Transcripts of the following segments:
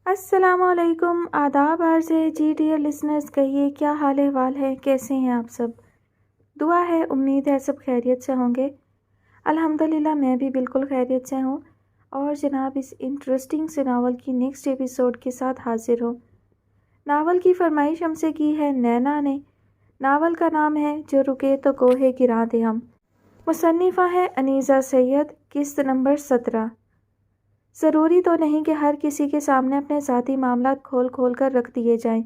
السلام علیکم، آداب عرض ہے جی ڈیئر لسنرز، کہیے کیا حال احوال ہے، کیسے ہیں آپ سب؟ دعا ہے، امید ہے سب خیریت سے ہوں گے۔ الحمدللہ میں بھی بالکل خیریت سے ہوں اور جناب اس انٹرسٹنگ سے ناول کی نیکسٹ ایپیسوڈ کے ساتھ حاضر ہوں۔ ناول کی فرمائش ہم سے کی ہے نینا نے۔ ناول کا نام ہے جو رکے تو کوہ گراں دے ہم۔ مصنفہ ہے انیسہ سید، قسط نمبر 17۔ ضروری تو نہیں کہ ہر کسی کے سامنے اپنے ذاتی معاملات کھول کھول کر رکھ دیے جائیں۔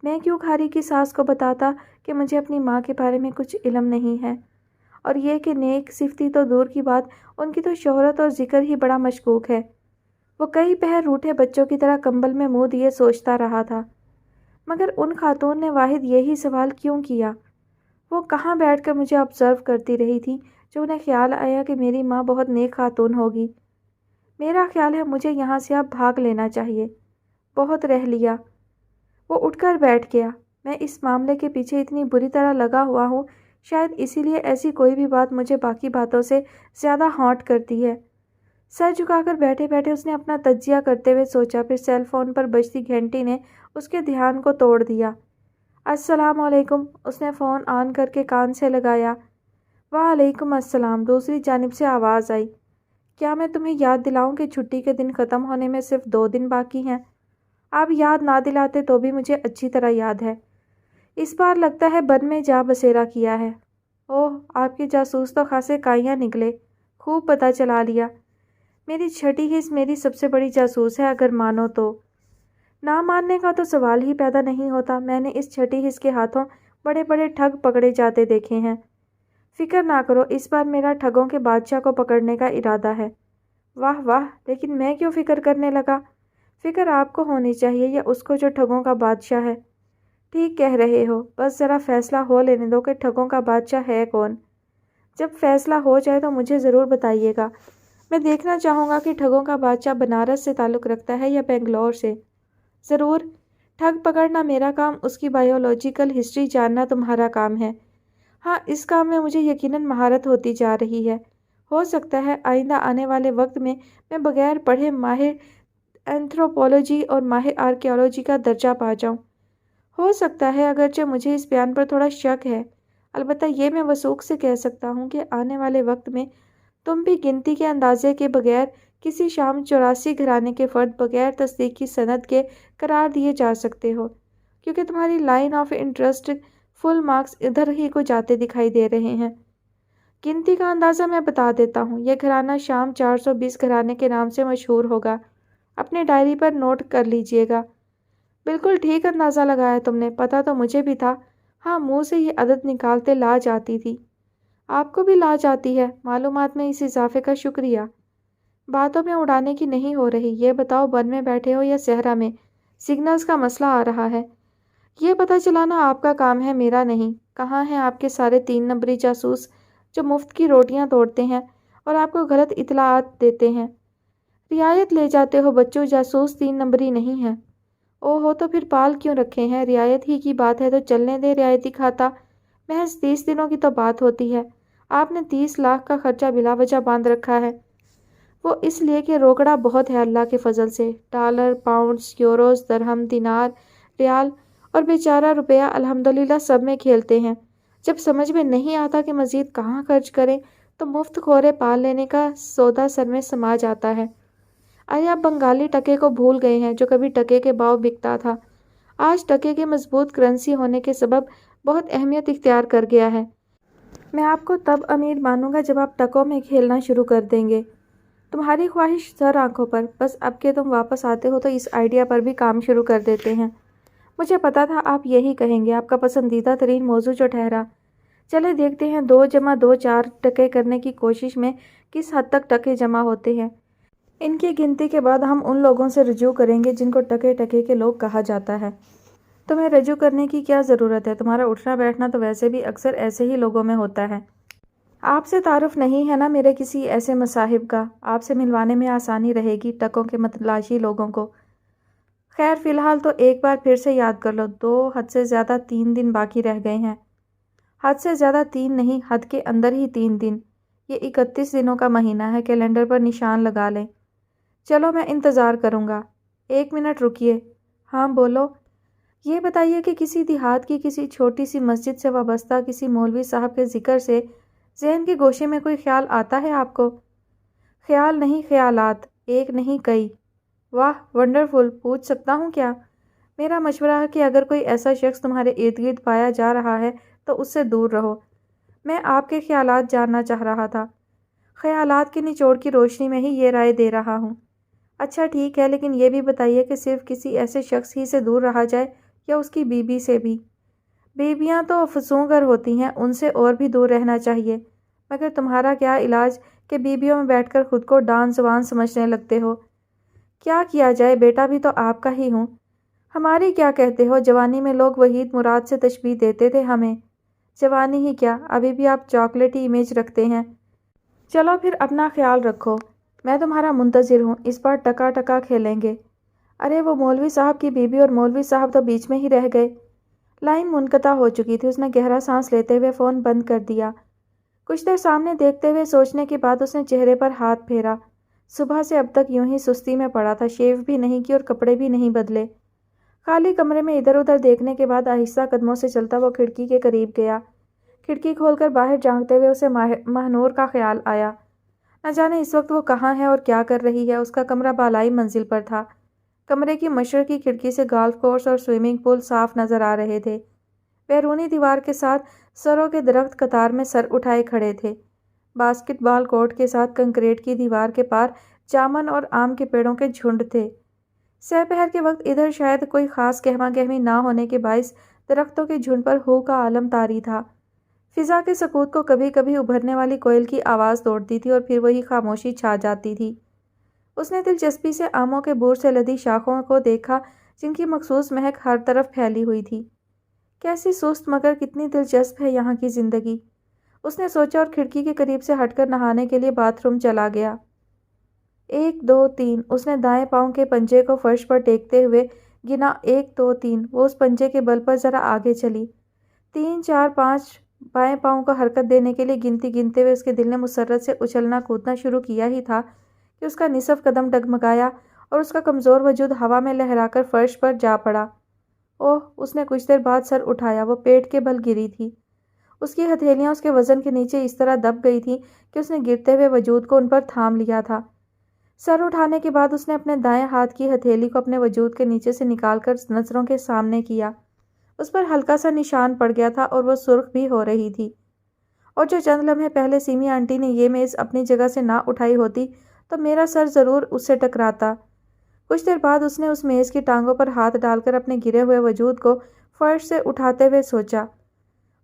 میں کیوں کھاری کی ساس کو بتاتا کہ مجھے اپنی ماں کے بارے میں کچھ علم نہیں ہے، اور یہ کہ نیک صفتی تو دور کی بات، ان کی تو شہرت اور ذکر ہی بڑا مشکوک ہے۔ وہ کئی پہر روٹھے بچوں کی طرح کمبل میں منہ دیے سوچتا رہا تھا، مگر ان خاتون نے واحد یہی سوال کیوں کیا؟ وہ کہاں بیٹھ کر مجھے آبزرو کرتی رہی تھی جو انہیں خیال آیا کہ میری ماں بہت نیک خاتون ہوگی۔ میرا خیال ہے مجھے یہاں سے اب بھاگ لینا چاہیے، بہت رہ لیا۔ وہ اٹھ کر بیٹھ گیا۔ میں اس معاملے کے پیچھے اتنی بری طرح لگا ہوا ہوں، شاید اسی لیے ایسی کوئی بھی بات مجھے باقی باتوں سے زیادہ ہانٹ کرتی ہے۔ سر جھکا کر بیٹھے بیٹھے اس نے اپنا تجزیہ کرتے ہوئے سوچا، پھر سیل فون پر بجتی گھنٹی نے اس کے دھیان کو توڑ دیا۔ السلام علیکم، اس نے فون آن کر کے کان سے لگایا۔ وعلیکم السلام، دوسری جانب سے آواز آئی۔ کیا میں تمہیں یاد دلاؤں کہ چھٹی کے دن ختم ہونے میں صرف 2 دن باقی ہیں؟ آپ یاد نہ دلاتے تو بھی مجھے اچھی طرح یاد ہے۔ اس بار لگتا ہے بن میں جا بسیرا کیا ہے۔ اوہ، آپ کے جاسوس تو خاصے کائیاں نکلے، خوب پتہ چلا لیا۔ میری چھٹی حص میری سب سے بڑی جاسوس ہے، اگر مانو تو۔ نہ ماننے کا تو سوال ہی پیدا نہیں ہوتا، میں نے اس چھٹی حص کے ہاتھوں بڑے بڑے ٹھگ پکڑے جاتے دیکھے ہیں۔ فکر نہ کرو، اس بار میرا ٹھگوں کے بادشاہ کو پکڑنے کا ارادہ ہے۔ واہ واہ، لیکن میں کیوں فکر کرنے لگا؟ فکر آپ کو ہونی چاہیے یا اس کو جو ٹھگوں کا بادشاہ ہے۔ ٹھیک کہہ رہے ہو، بس ذرا فیصلہ ہو لینے دو کہ ٹھگوں کا بادشاہ ہے کون۔ جب فیصلہ ہو جائے تو مجھے ضرور بتائیے گا۔ میں دیکھنا چاہوں گا کہ ٹھگوں کا بادشاہ بنارس سے تعلق رکھتا ہے یا بنگلور سے۔ ضرور، ٹھگ پکڑنا میرا کام، اس کی بایولوجیکل ہسٹری جاننا تمہارا کام ہے۔ ہاں، اس کام میں مجھے یقیناً مہارت ہوتی جا رہی ہے۔ ہو سکتا ہے آئندہ آنے والے وقت میں بغیر پڑھے ماہر اینتھروپولوجی اور ماہر آرکیالوجی کا درجہ پا جاؤں۔ ہو سکتا ہے، اگرچہ مجھے اس بیان پر تھوڑا شک ہے، البتہ یہ میں وثوق سے کہہ سکتا ہوں کہ آنے والے وقت میں تم بھی گنتی کے اندازے کے بغیر کسی شام 84 گھرانے کے فرد بغیر تصدیق کی سند کے قرار دیے جا سکتے ہو، کیونکہ تمہاری line of interest full marks ادھر ہی کو جاتے دکھائی دے رہے ہیں۔ گنتی کا اندازہ میں بتا دیتا ہوں، یہ گھرانہ شام 420 گھرانے کے نام سے مشہور ہوگا۔ اپنے ڈائری پر نوٹ کر لیجئے گا۔ بالکل ٹھیک اندازہ لگایا تم نے، پتہ تو مجھے بھی تھا۔ ہاں، منہ سے یہ عدد نکالتے لاج آتی تھی۔ آپ کو بھی لاج آتی ہے، معلومات میں اس اضافے کا شکریہ۔ باتوں میں اڑانے کی نہیں ہو رہی، یہ بتاؤ بن میں بیٹھے ہو یا صحرا میں؟ سگنلز کا مسئلہ آ رہا ہے۔ یہ پتہ چلانا آپ کا کام ہے، میرا نہیں۔ کہاں ہیں آپ کے سارے 3 نمبری جاسوس جو مفت کی روٹیاں توڑتے ہیں اور آپ کو غلط اطلاعات دیتے ہیں؟ رعایت لے جاتے ہو بچوں، جاسوس 3 نمبری نہیں ہیں۔ او ہو، تو پھر پال کیوں رکھے ہیں؟ رعایت ہی کی بات ہے تو چلنے دے رعایتی کھاتا۔ محض 30 دنوں کی تو بات ہوتی ہے، آپ نے 30 لاکھ کا خرچہ بلا وجہ باندھ رکھا ہے۔ وہ اس لیے کہ روکڑا بہت ہے اللہ کے فضل سے، ڈالر، پاؤنڈز، یوروز، درہم، دینار، ریال اور بیچارہ روپیہ الحمدللہ سب میں کھیلتے ہیں۔ جب سمجھ میں نہیں آتا کہ مزید کہاں خرچ کریں تو مفت کھورے پال لینے کا سودا سر میں سما جاتا ہے۔ ارے آپ بنگالی ٹکے کو بھول گئے ہیں جو کبھی ٹکے کے باؤ بکتا تھا، آج ٹکے کے مضبوط کرنسی ہونے کے سبب بہت اہمیت اختیار کر گیا ہے۔ میں آپ کو تب امیر مانوں گا جب آپ ٹکوں میں کھیلنا شروع کر دیں گے۔ تمہاری خواہش سر آنکھوں پر، بس اب کہ تم واپس آتے ہو تو اس آئیڈیا پر بھی کام شروع کر دیتے ہیں۔ مجھے پتا تھا آپ یہی کہیں گے، آپ کا پسندیدہ ترین موضوع جو ٹھہرا۔ چلے دیکھتے ہیں 2 + 2 4 ٹکے کرنے کی کوشش میں کس حد تک ٹکے جمع ہوتے ہیں۔ ان کی گنتی کے بعد ہم ان لوگوں سے رجوع کریں گے جن کو ٹکے ٹکے کے لوگ کہا جاتا ہے۔ تمہیں رجوع کرنے کی کیا ضرورت ہے؟ تمہارا اٹھنا بیٹھنا تو ویسے بھی اکثر ایسے ہی لوگوں میں ہوتا ہے۔ آپ سے تعارف نہیں ہے نا میرے کسی ایسے مصاحب کا، آپ سے ملوانے میں آسانی رہے گی ٹکوں کے متلاشی لوگوں کو۔ خیر، فی الحال تو ایک بار پھر سے یاد کر لو، 2 حد سے زیادہ 3 دن باقی رہ گئے ہیں۔ حد سے زیادہ 3 نہیں، حد کے اندر ہی 3 دن۔ یہ 31 دنوں کا مہینہ ہے، کیلنڈر پر نشان لگا لیں۔ چلو میں انتظار کروں گا۔ 1 منٹ رکیے۔ ہاں بولو۔ یہ بتائیے کہ کسی دیہات کی کسی چھوٹی سی مسجد سے وابستہ کسی مولوی صاحب کے ذکر سے ذہن کے گوشے میں کوئی خیال آتا ہے آپ کو؟ خیال نہیں، خیالات، ایک نہیں کئی۔ واہ ونڈرفل، پوچھ سکتا ہوں کیا؟ میرا مشورہ ہے کہ اگر کوئی ایسا شخص تمہارے ارد گرد پایا جا رہا ہے تو اس سے دور رہو۔ میں آپ کے خیالات جاننا چاہ رہا تھا۔ خیالات کے نچوڑ کی روشنی میں ہی یہ رائے دے رہا ہوں۔ اچھا ٹھیک ہے، لیکن یہ بھی بتائیے کہ صرف کسی ایسے شخص ہی سے دور رہا جائے یا اس کی بیوی سے بھی؟ بیویاں تو فسونگر ہوتی ہیں، ان سے اور بھی دور رہنا چاہیے۔ مگر تمہارا کیا علاج کہ بیویوں میں بیٹھ کر خود کو ڈان زبان سمجھنے لگتے ہو؟ کیا کیا جائے، بیٹا بھی تو آپ کا ہی ہوں۔ ہماری کیا کہتے ہو؟ جوانی میں لوگ وحید مراد سے تشبیہ دیتے تھے ہمیں۔ جوانی ہی کیا، ابھی بھی آپ چاکلیٹی امیج رکھتے ہیں۔ چلو پھر اپنا خیال رکھو، میں تمہارا منتظر ہوں، اس بار ٹکا ٹکا کھیلیں گے۔ ارے وہ مولوی صاحب کی بیوی اور مولوی صاحب تو بیچ میں ہی رہ گئے۔ لائن منقطع ہو چکی تھی۔ اس نے گہرا سانس لیتے ہوئے فون بند کر دیا۔ کچھ دیر سامنے دیکھتے ہوئے سوچنے کے بعد اس نے چہرے پر ہاتھ پھیرا۔ صبح سے اب تک یوں ہی سستی میں پڑا تھا، شیو بھی نہیں کی اور کپڑے بھی نہیں بدلے۔ خالی کمرے میں ادھر ادھر دیکھنے کے بعد آہستہ قدموں سے چلتا وہ کھڑکی کے قریب گیا۔ کھڑکی کھول کر باہر جھانکتے ہوئے اسے مہنور کا خیال آیا۔ نہ جانے اس وقت وہ کہاں ہے اور کیا کر رہی ہے۔ اس کا کمرہ بالائی منزل پر تھا۔ کمرے کی مشرقی کھڑکی سے گالف کورس اور سوئمنگ پول صاف نظر آ رہے تھے۔ بیرونی دیوار کے ساتھ سروں کے درخت قطار میں سر اٹھائے کھڑے تھے۔ باسکٹ بال کورٹ کے ساتھ کنکریٹ کی دیوار کے پار جامن اور آم کے پیڑوں کے جھنڈ تھے۔ سہ پہر کے وقت ادھر شاید کوئی خاص گہما گہمی نہ ہونے کے باعث درختوں کے جھنڈ پر ہو کا عالم طاری تھا۔ فضا کے سکوت کو کبھی کبھی ابھرنے والی کوئل کی آواز توڑتی تھی اور پھر وہی خاموشی چھا جاتی تھی۔ اس نے دلچسپی سے آموں کے بور سے لدی شاخوں کو دیکھا جن کی مخصوص مہک ہر طرف پھیلی ہوئی تھی۔ کیسی سست مگر کتنی دلچسپ ہے یہاں کی زندگی، اس نے سوچا اور کھڑکی کے قریب سے ہٹ کر نہانے کے لیے باتھ روم چلا گیا۔ 1 2 3 اس نے دائیں پاؤں کے پنجے کو فرش پر ٹیکتے ہوئے گنا۔ 1 2 3 وہ اس پنجے کے بل پر ذرا آگے چلی۔ 3 4 5 بائیں پاؤں کو حرکت دینے کے لیے گنتی گنتے ہوئے اس کے دل نے مسرت سے اچھلنا کودنا شروع کیا ہی تھا کہ اس کا نصف قدم ڈگمگایا اور اس کا کمزور وجود ہوا میں لہرا کر فرش پر جا پڑا۔ اوہ، اس نے کچھ دیر بعد سر اٹھایا۔ وہ پیٹ کے بل گری تھی۔ اس کی ہتھیلیاں اس کے وزن کے نیچے اس طرح دب گئی تھیں کہ اس نے گرتے ہوئے وجود کو ان پر تھام لیا تھا۔ سر اٹھانے کے بعد اس نے اپنے دائیں ہاتھ کی ہتھیلی کو اپنے وجود کے نیچے سے نکال کر نظروں کے سامنے کیا۔ اس پر ہلکا سا نشان پڑ گیا تھا اور وہ سرخ بھی ہو رہی تھی۔ اور جو چند لمحے پہلے سیمی آنٹی نے یہ میز اپنی جگہ سے نہ اٹھائی ہوتی تو میرا سر ضرور اس سے ٹکراتا۔ کچھ دیر بعد اس نے اس میز کی ٹانگوں پر ہاتھ ڈال کر اپنے گرے ہوئے وجود کو فرش سے اٹھاتے ہوئے سوچا۔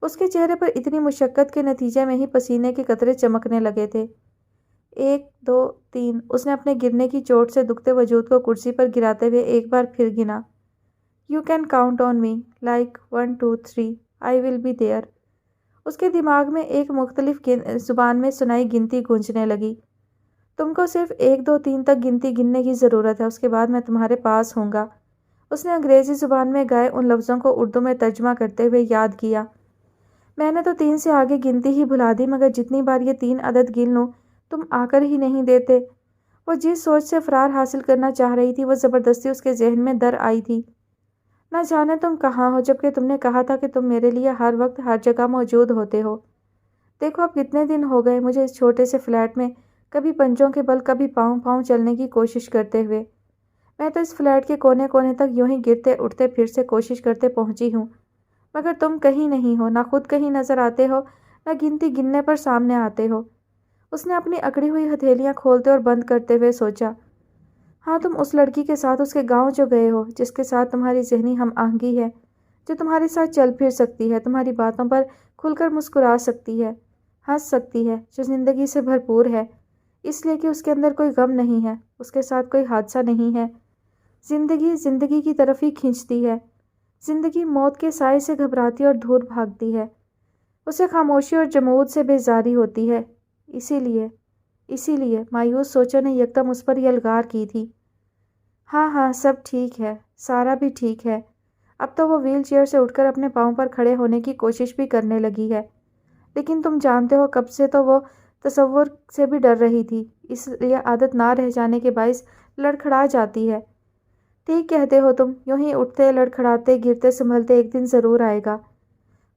اس کے چہرے پر اتنی مشقت کے نتیجے میں ہی پسینے کے قطرے چمکنے لگے تھے۔ 1 2 3 اس نے اپنے گرنے کی چوٹ سے دکھتے وجود کو کرسی پر گراتے ہوئے ایک بار پھر گنا۔ You can count on me, like 1 2 3, I will be there۔ اس کے دماغ میں ایک مختلف زبان میں سنائی گنتی گونجنے لگی۔ تم کو صرف 1 2 3 تک گنتی گننے کی ضرورت ہے، اس کے بعد میں تمہارے پاس ہوں گا۔ اس نے انگریزی زبان میں گائے ان لفظوں کو اردو میں ترجمہ کرتے ہوئے یاد کیا۔ میں نے تو 3 سے آگے گنتی ہی بھلا دی، مگر جتنی بار یہ 3 عدد گن لوں تم آ کر ہی نہیں دیتے۔ وہ جس سوچ سے فرار حاصل کرنا چاہ رہی تھی وہ زبردستی اس کے ذہن میں در آئی تھی۔ نہ جانے تم کہاں ہو، جبکہ تم نے کہا تھا کہ تم میرے لیے ہر وقت ہر جگہ موجود ہوتے ہو۔ دیکھو اب کتنے دن ہو گئے مجھے اس چھوٹے سے فلیٹ میں کبھی پنجوں کے بل کبھی پاؤں پاؤں چلنے کی کوشش کرتے ہوئے۔ میں تو اس فلیٹ کے کونے کونے تک یوں ہی گرتے اٹھتے پھر سے کوشش کرتے پہنچی ہوں، مگر تم کہیں نہیں ہو، نہ خود کہیں نظر آتے ہو، نہ گنتی گننے پر سامنے آتے ہو۔ اس نے اپنی اکڑی ہوئی ہتھیلیاں کھولتے اور بند کرتے ہوئے سوچا۔ ہاں، تم اس لڑکی کے ساتھ اس کے گاؤں جو گئے ہو، جس کے ساتھ تمہاری ذہنی ہم آہنگی ہے، جو تمہارے ساتھ چل پھر سکتی ہے، تمہاری باتوں پر کھل کر مسکرا سکتی ہے، ہنس سکتی ہے، جو زندگی سے بھرپور ہے، اس لیے کہ اس کے اندر کوئی غم نہیں ہے، اس کے ساتھ کوئی حادثہ نہیں ہے۔ زندگی کی طرف ہی کھنچتی ہے۔ زندگی موت کے سائے سے گھبراتی اور دور بھاگتی ہے۔ اسے خاموشی اور جمود سے بیزاری ہوتی ہے۔ اسی لیے مایوس سوچوں نے یکدم اس پر یلغار کی تھی۔ ہاں سب ٹھیک ہے، سارا بھی ٹھیک ہے۔ اب تو وہ وہیل چیئر سے اٹھ کر اپنے پاؤں پر کھڑے ہونے کی کوشش بھی کرنے لگی ہے، لیکن تم جانتے ہو کب سے تو وہ تصور سے بھی ڈر رہی تھی، اس لیے عادت نہ رہ جانے کے باعث لڑکھڑا جاتی ہے۔ ٹھیک کہتے ہو تم، یوں ہی اٹھتے لڑکھڑاتے گرتے سنبھلتے ایک دن ضرور آئے گا۔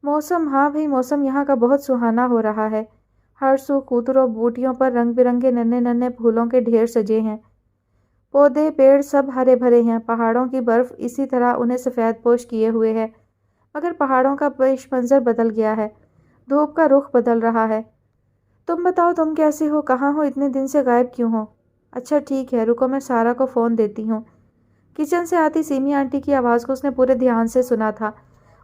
موسم، ہاں بھئی موسم یہاں کا بہت سہانا ہو رہا ہے۔ ہر سو کوتروں بوٹیوں پر رنگ برنگے ننھے ننھے پھولوں کے ڈھیر سجے ہیں۔ پودے پیڑ سب ہرے بھرے ہیں۔ پہاڑوں کی برف اسی طرح انہیں سفید پوش کیے ہوئے ہے، مگر پہاڑوں کا پیش منظر بدل گیا ہے، دھوپ کا رخ بدل رہا ہے۔ تم بتاؤ تم کیسی ہو، کہاں ہو، اتنے دن سے غائب کیوں ہو؟ اچھا ٹھیک ہے، رکو میں سارا کو فون دیتی ہوں۔ کچن سے آتی سیمی آنٹی کی آواز کو اس نے پورے دھیان سے سنا تھا۔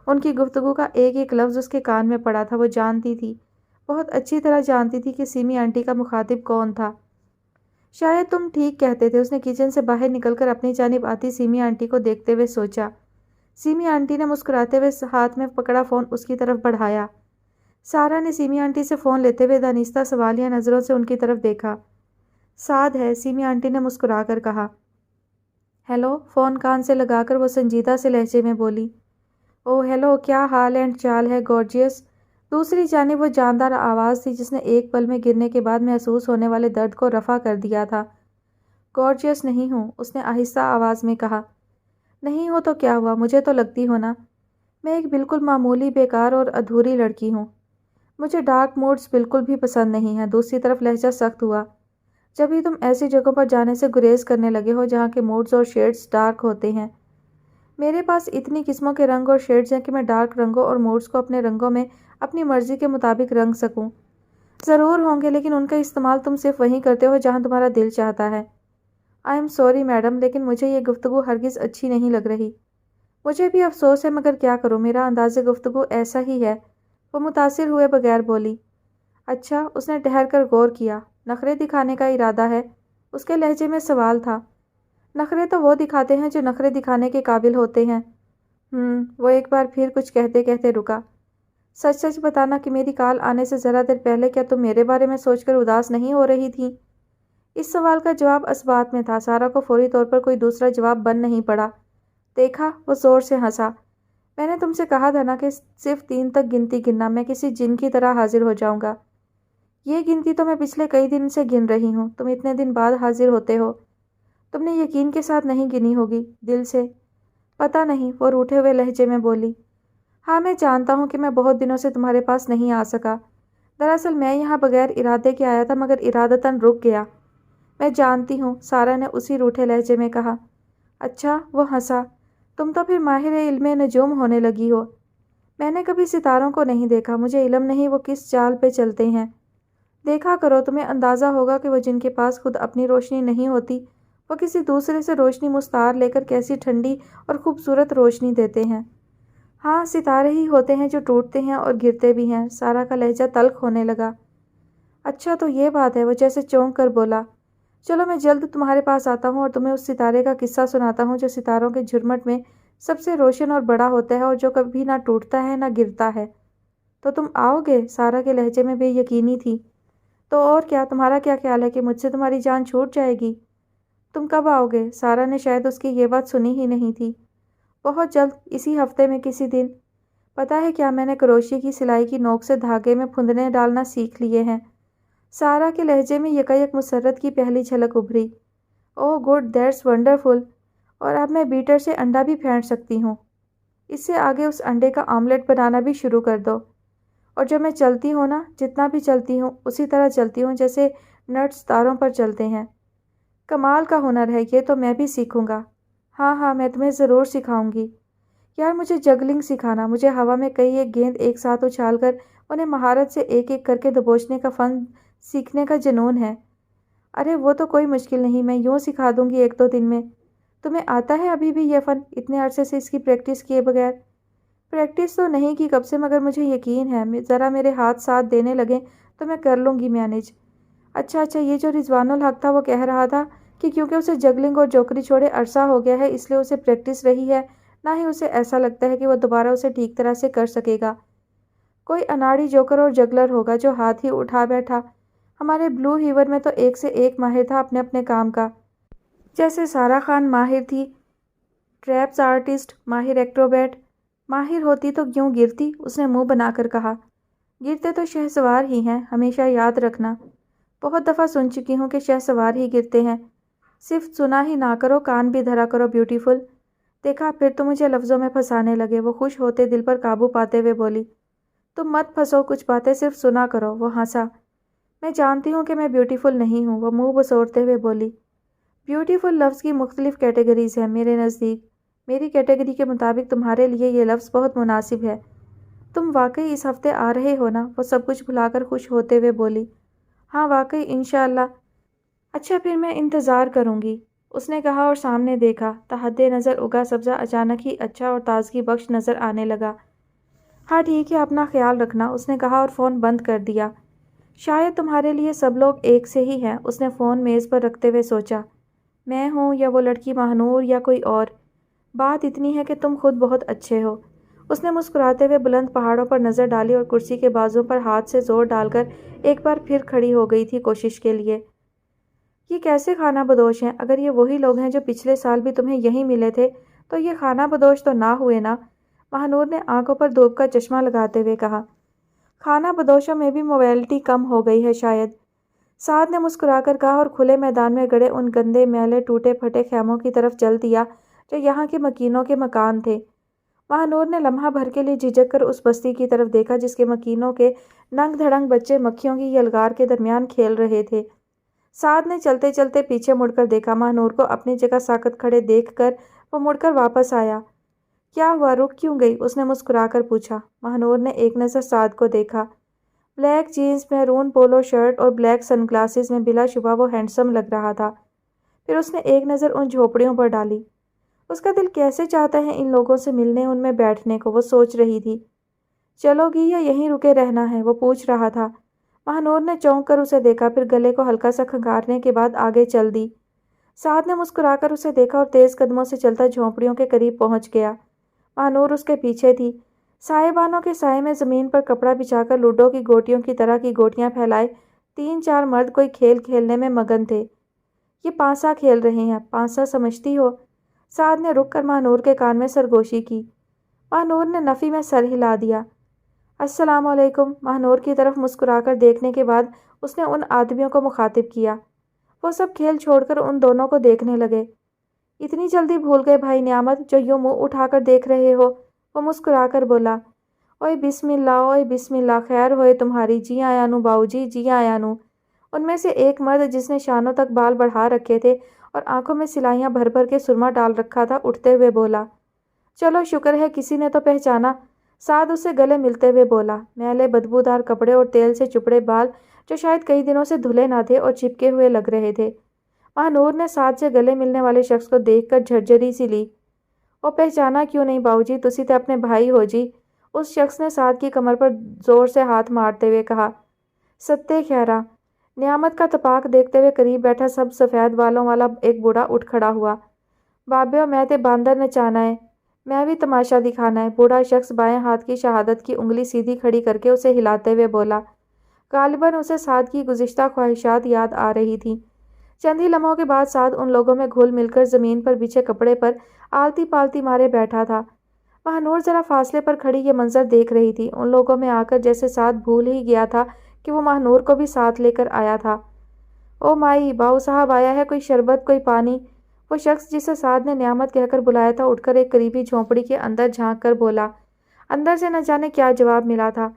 ان کی گفتگو کا ایک ایک لفظ اس کے کان میں پڑا تھا۔ وہ جانتی تھی، بہت اچھی طرح جانتی تھی کہ سیمی آنٹی کا مخاطب کون تھا۔ شاید تم ٹھیک کہتے تھے، اس نے کچن سے باہر نکل کر اپنی جانب آتی سیمی آنٹی کو دیکھتے ہوئے سوچا۔ سیمی آنٹی نے مسکراتے ہوئے ہاتھ میں پکڑا فون اس کی طرف بڑھایا۔ سارا نے سیمی آنٹی سے فون لیتے ہوئے دانستہ سوالیہ نظروں سے ان کی طرف دیکھا۔ سعد ہے، سیمی آنٹی نے مسکرا کر کہا۔ ہیلو، فون کان سے لگا کر وہ سنجیدہ سے لہجے میں بولی۔ او ہیلو، کیا حال اینڈ چال ہے گارجیس؟ دوسری جانب وہ جاندار آواز تھی جس نے ایک پل میں گرنے کے بعد محسوس ہونے والے درد کو رفع کر دیا تھا۔ گارجیس نہیں ہوں، اس نے آہستہ آواز میں کہا۔ نہیں ہو تو کیا ہوا، مجھے تو لگتی ہو نا۔ میں ایک بالکل معمولی بیکار اور ادھوری لڑکی ہوں۔ مجھے ڈارک موڈز بالکل بھی پسند نہیں ہیں۔ دوسری طرف لہجہ سخت ہوا۔ جب ہی تم ایسی جگہوں پر جانے سے گریز کرنے لگے ہو جہاں کے موڈز اور شیڈز ڈارک ہوتے ہیں۔ میرے پاس اتنی قسموں کے رنگ اور شیڈز ہیں کہ میں ڈارک رنگوں اور موڈز کو اپنے رنگوں میں اپنی مرضی کے مطابق رنگ سکوں۔ ضرور ہوں گے، لیکن ان کا استعمال تم صرف وہیں کرتے ہو جہاں تمہارا دل چاہتا ہے۔ آئی ایم سوری میڈم، لیکن مجھے یہ گفتگو ہرگز اچھی نہیں لگ رہی۔ مجھے بھی افسوس ہے، مگر کیا کروں، میرا انداز گفتگو ایسا ہی ہے۔ وہ متاثر ہوئے بغیر بولی۔ اچھا، اس نے ٹھہر کر غور کیا۔ نخرے دکھانے کا ارادہ ہے؟ اس کے لہجے میں سوال تھا۔ نخرے تو وہ دکھاتے ہیں جو نخرے دکھانے کے قابل ہوتے ہیں۔ وہ ایک بار پھر کچھ کہتے کہتے رکا۔ سچ سچ بتانا کہ میری کال آنے سے ذرا دیر پہلے کیا تم میرے بارے میں سوچ کر اداس نہیں ہو رہی تھی؟ اس سوال کا جواب اسبات میں تھا۔ سارا کو فوری طور پر کوئی دوسرا جواب بن نہیں پڑا۔ دیکھا، وہ زور سے ہنسا۔ میں نے تم سے کہا تھا نا کہ صرف 3 تک گنتی گننا، میں کسی جن کی طرح حاضر ہو جاؤں گا۔ یہ گنتی تو میں پچھلے کئی دن سے گن رہی ہوں، تم اتنے دن بعد حاضر ہوتے ہو۔ تم نے یقین کے ساتھ نہیں گنی ہوگی، دل سے؟ پتہ نہیں، وہ روٹھے ہوئے لہجے میں بولی۔ ہاں میں جانتا ہوں کہ میں بہت دنوں سے تمہارے پاس نہیں آ سکا۔ دراصل میں یہاں بغیر ارادے کے آیا تھا، مگر ارادتاً رک گیا۔ میں جانتی ہوں، سارا نے اسی روٹھے لہجے میں کہا۔ اچھا، وہ ہنسا۔ تم تو پھر ماہر علم نجوم ہونے لگی ہو۔ میں نے کبھی ستاروں کو نہیں دیکھا، مجھے علم نہیں وہ کس چال پہ چلتے ہیں۔ دیکھا کرو، تمہیں اندازہ ہوگا کہ وہ جن کے پاس خود اپنی روشنی نہیں ہوتی، وہ کسی دوسرے سے روشنی مستعار لے کر کیسی ٹھنڈی اور خوبصورت روشنی دیتے ہیں۔ ہاں، ستارے ہی ہوتے ہیں جو ٹوٹتے ہیں اور گرتے بھی ہیں۔ سارا کا لہجہ تلخ ہونے لگا۔ اچھا تو یہ بات ہے، وہ جیسے چونک کر بولا۔ چلو میں جلد تمہارے پاس آتا ہوں اور تمہیں اس ستارے کا قصہ سناتا ہوں جو ستاروں کے جھرمٹ میں سب سے روشن اور بڑا ہوتا ہے اور جو کبھی نہ ٹوٹتا ہے نہ گرتا ہے۔ تو تم آؤ گے؟ سارا کے لہجے میں بے یقینی تھی۔ تو اور کیا، تمہارا کیا خیال ہے کہ مجھ سے تمہاری جان چھوٹ جائے گی؟ تم کب آؤ گے؟ سارا نے شاید اس کی یہ بات سنی ہی نہیں تھی۔ بہت جلد، اسی ہفتے میں کسی دن۔ پتہ ہے کیا، میں نے کروشیے کی سلائی کی نوک سے دھاگے میں پھندنے ڈالنا سیکھ لیے ہیں۔ سارا کے لہجے میں یکایک مسرت کی پہلی جھلک ابھری۔ اوہ گڈ، دیٹس ونڈرفل، اور اب میں بیٹر سے انڈا بھی پھینٹ سکتی ہوں۔ اس سے آگے اس انڈے کا آملیٹ بنانا بھی شروع کر دو۔ اور جب میں چلتی ہوں نا، جتنا بھی چلتی ہوں اسی طرح چلتی ہوں جیسے نٹس تاروں پر چلتے ہیں۔ کمال کا ہنر ہے یہ، تو میں بھی سیکھوں گا۔ ہاں ہاں، میں تمہیں ضرور سکھاؤں گی۔ یار مجھے جگلنگ سکھانا، مجھے ہوا میں کئی ایک گیند ایک ساتھ اچھال کر انہیں مہارت سے ایک ایک کر کے دبوچنے کا فن سیکھنے کا جنون ہے۔ ارے وہ تو کوئی مشکل نہیں، میں یوں سکھا دوں گی 1-2 دن میں۔ تمہیں آتا ہے ابھی بھی یہ فن، اتنے عرصے سے اس کی پریکٹس کیے بغیر؟ پریکٹس تو نہیں کی کب سے، مگر مجھے یقین ہے ذرا میرے ہاتھ ساتھ دینے لگیں تو میں کر لوں گی مینیج۔ اچھا، یہ جو رضوان الحق تھا وہ کہہ رہا تھا کہ کیونکہ اسے جگلنگ اور جوکری چھوڑے عرصہ ہو گیا ہے اس لیے اسے پریکٹس رہی ہے، نہ ہی اسے ایسا لگتا ہے کہ وہ دوبارہ اسے ٹھیک طرح سے کر سکے گا۔ کوئی اناڑی جوکر اور جگلر ہوگا جو ہاتھ ہی اٹھا بیٹھا۔ ہمارے بلو ہیور میں تو ایک سے ایک ماہر تھا اپنے اپنے کام کا۔ جیسے سارا خان ماہر تھی ٹریپس آرٹسٹ، ماہر ایکروبیٹ۔ ماہر ہوتی تو کیوں گرتی، اس نے منہ بنا کر کہا۔ گرتے تو شہ سوار ہی ہیں، ہمیشہ یاد رکھنا۔ بہت دفعہ سن چکی ہوں کہ شہ سوار ہی گرتے ہیں۔ صرف سنا ہی نہ کرو، کان بھی دھرا کرو بیوٹیفل۔ دیکھا، پھر تو مجھے لفظوں میں پھنسانے لگے۔ وہ خوش ہوتے دل پر قابو پاتے ہوئے بولی، تم مت پھنسو، کچھ باتیں صرف سنا کرو۔ وہ ہنسا، میں جانتی ہوں کہ میں بیوٹیفل نہیں ہوں۔ وہ منہ بسوڑتے ہوئے بولی، بیوٹیفل لفظ کی مختلف کیٹیگریز ہیں میرے نزدیک۔ میری کیٹیگری کے مطابق تمہارے لیے یہ لفظ بہت مناسب ہے۔ تم واقعی اس ہفتے آ رہے ہو نا؟ وہ سب کچھ بھلا کر خوش ہوتے ہوئے بولی، ہاں واقعی، انشاءاللہ۔ اچھا پھر میں انتظار کروں گی، اس نے کہا اور سامنے دیکھا۔ تحت نظر اگا سبزہ اچانک ہی اچھا اور تازگی بخش نظر آنے لگا۔ ہاں ٹھیک ہے، اپنا خیال رکھنا، اس نے کہا اور فون بند کر دیا۔ شاید تمہارے لیے سب لوگ ایک سے ہی ہیں، اس نے فون میز پر رکھتے ہوئے سوچا۔ میں ہوں یا وہ لڑکی ماہنور یا کوئی اور، بات اتنی ہے کہ تم خود بہت اچھے ہو۔ اس نے مسکراتے ہوئے بلند پہاڑوں پر نظر ڈالی اور کرسی کے بازو پر ہاتھ سے زور ڈال کر ایک بار پھر کھڑی ہو گئی تھی کوشش کے لیے۔ یہ کیسے خانہ بدوش ہیں؟ اگر یہ وہی لوگ ہیں جو پچھلے سال بھی تمہیں یہیں ملے تھے تو یہ خانہ بدوش تو نہ ہوئے نا؟ ماہنور نے آنکھوں پر دھوپ کا چشمہ لگاتے ہوئے کہا۔ خانہ بدوشوں میں بھی موبیلٹی کم ہو گئی ہے شاید، سعد نے مسکرا کر کہا اور کھلے میدان میں گڑے ان گندے میلے ٹوٹے پھٹے خیموں کی طرف چل دیا جو یہاں کے مکینوں کے مکان تھے۔ ماہنور نے لمحہ بھر کے لیے جھجک کر اس بستی کی طرف دیکھا جس کے مکینوں کے ننگ دھڑنگ بچے مکھیوں کی یلغار کے درمیان کھیل رہے تھے۔ سعد نے چلتے چلتے پیچھے مڑ کر دیکھا۔ ماہنور کو اپنی جگہ ساکت کھڑے دیکھ کر وہ مڑ کر واپس آیا۔ کیا ہوا، رک کیوں گئی؟ اس نے مسکرا کر پوچھا۔ ماہنور نے ایک نظر سعد کو دیکھا۔ Black jeans, maroon polo shirt اور بلیک سن گلاسز میں بلا شبہ وہ ہینڈسم لگ رہا تھا۔ پھر اس نے ایک نظر ان جھوپڑیوں پر ڈالی۔ اس کا دل کیسے چاہتا ہے ان لوگوں سے ملنے، ان میں بیٹھنے کو، وہ سوچ رہی تھی۔ چلو گی یا یہیں رکے رہنا ہے؟ وہ پوچھ رہا تھا۔ ماہنور نے چونک کر اسے دیکھا، پھر گلے کو ہلکا سا کھنگارنے کے بعد آگے چل دی۔ سعد نے مسکرا کر اسے دیکھا اور تیز قدموں سے چلتا جھونپڑیوں کے قریب پہنچ گیا۔ ماہنور اس کے پیچھے تھی۔ سائبانوں کے سائے میں زمین پر کپڑا بچھا کر لوڈو کی گوٹیوں کی طرح کی گوٹیاں پھیلائے 3-4 مرد کوئی کھیل کھیلنے میں مگن تھے۔ یہ پانسا کھیل رہے ہیں، پانسا سمجھتی ہو؟ سعد نے رک کر ماہنور کے کان میں سرگوشی کی۔ ماہنور نے نفی میں سر ہلا دیا۔ السلام علیکم۔ ماہنور کی طرف مسکرا کر دیکھنے کے بعد اس نے ان آدمیوں کو مخاطب کیا۔ وہ سب کھیل چھوڑ کر ان دونوں کو دیکھنے لگے۔ اتنی جلدی بھول گئے بھائی نعمت جو یوں منہ اٹھا کر دیکھ رہے ہو؟ وہ مسکرا کر بولا۔ اوئے بسم اللہ، اوئے بسم اللہ، خیر ہوئے تمہاری، جی آیا نو باؤ جی، جی آیا نو۔ ان میں سے ایک مرد جس نے شانوں تک بال بڑھا رکھے تھے اور آنکھوں میں سلائیاں بھر بھر کے سرما ڈال رکھا تھا، اٹھتے ہوئے بولا۔ چلو شکر ہے کسی نے تو پہچانا۔ سعد اسے گلے ملتے ہوئے بولا۔ میلے بدبودار کپڑے اور تیل سے چپڑے بال جو شاید کئی دنوں سے دھلے نہ تھے اور چپکے ہوئے لگ رہے تھے۔ ماہنور نے سعد سے گلے ملنے والے شخص کو دیکھ کر جھرجھری سی لی۔ او پہچانا کیوں نہیں باؤ جی، تسی تے اپنے بھائی ہو جی، اس شخص نے سعد کی کمر پر زور سے ہاتھ مارتے ہوئے کہا۔ ستے خیرہ۔ نعمت کا تپاک دیکھتے ہوئے قریب بیٹھا سب سفید بالوں والا ایک بوڑھا اٹھ کھڑا ہوا۔ بابیو میں تے باندر نچانا ہے، میں بھی تماشا دکھانا ہے۔ بوڑھا شخص بائیں ہاتھ کی شہادت کی انگلی سیدھی کھڑی کر کے اسے ہلاتے ہوئے بولا۔ غالباً اسے سعد کی گزشتہ خواہشات یاد آ رہی تھیں۔ چند ہی لمحوں کے بعد سعد ان لوگوں میں گھل مل کر زمین پر بچھے کپڑے پر آلتی پالتی مارے بیٹھا تھا۔ ماہنور ذرا فاصلے پر کھڑی یہ منظر دیکھ رہی تھی۔ ان لوگوں میں آ کر جیسے سعد بھول ہی گیا تھا کہ وہ ماہنور کو بھی ساتھ لے کر آیا تھا۔ او مائی، باؤ صاحب آیا ہے، کوئی شربت، کوئی پانی؟ وہ شخص جسے سعد نے نعمت کہہ کر بلایا تھا اٹھ کر ایک قریبی جھونپڑی کے اندر جھانک کر بولا۔ اندر سے نہ جانے کیا جواب ملا تھا۔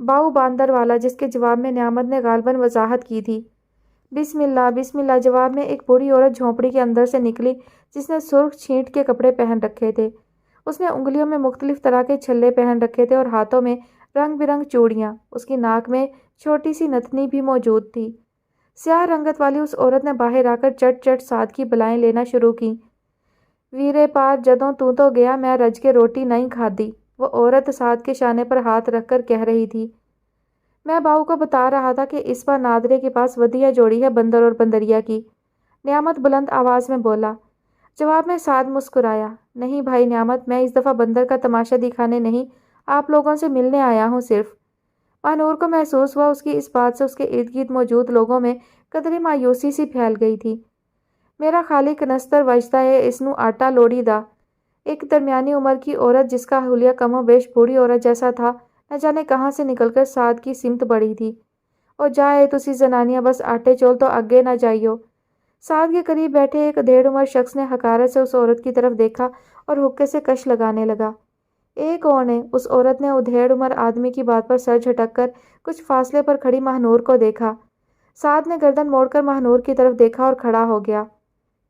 باؤ باندر والا، جس کے جواب میں نعمت نے غالباً وضاحت کی تھی۔ بسم اللہ، بسم اللہ۔ جواب میں ایک بوڑھی عورت جھونپڑی کے اندر سے نکلی جس نے سرخ چھینٹ کے کپڑے پہن رکھے تھے۔ اس نے انگلیوں میں مختلف طرح کے چھلے پہن رکھے تھے اور ہاتھوں میں رنگ برنگ چوڑیاں۔ اس کی ناک میں چھوٹی سی نتنی بھی موجود تھی۔ سیاہ رنگت والی اس عورت نے باہر آ کر چٹ چٹ سعد کی بلائیں لینا شروع کی۔ ویرے پار جدوں تو گیا میں رج کے روٹی نہیں کھادی، وہ عورت سعد کے شانے پر ہاتھ رکھ کر کہہ رہی تھی۔ میں باؤ کو بتا رہا تھا کہ اس بار نادرے کے پاس ودیع جوڑی ہے بندر اور بندریا کی، نعمت بلند آواز میں بولا۔ جواب میں سعد مسکرایا۔ نہیں بھائی نعمت، میں اس دفعہ بندر کا تماشا دکھانے نہیں، آپ لوگوں سے ملنے آیا ہوں صرف۔ ماہنور کو محسوس ہوا اس کی اس بات سے اس کے ارد گرد موجود لوگوں میں قدرے مایوسی سی پھیل گئی تھی۔ میرا خالق نستر وجدہ ہے، اس نو آٹا لوڑی دا۔ ایک درمیانی عمر کی عورت جس کا حلیہ کم و بیش بوڑھی عورت جیسا تھا، نہ جانے کہاں سے نکل کر سعد کی سمت بڑھی تھی۔ او جائے تسی زنانیاں بس آٹے چول تو اگے نہ جائیو۔ سعد کے قریب بیٹھے ایک 1.5 عمر شخص نے حقارت سے اس عورت کی طرف دیکھا اور حکے سے کش لگانے لگا۔ "اے کون ہے؟" اس عورت نے 1.5 عمر آدمی کی بات پر سر جھٹک کر کچھ فاصلے پر کھڑی ماہنور کو دیکھا۔ سعد نے گردن موڑ کر ماہنور کی طرف دیکھا اور کھڑا ہو گیا۔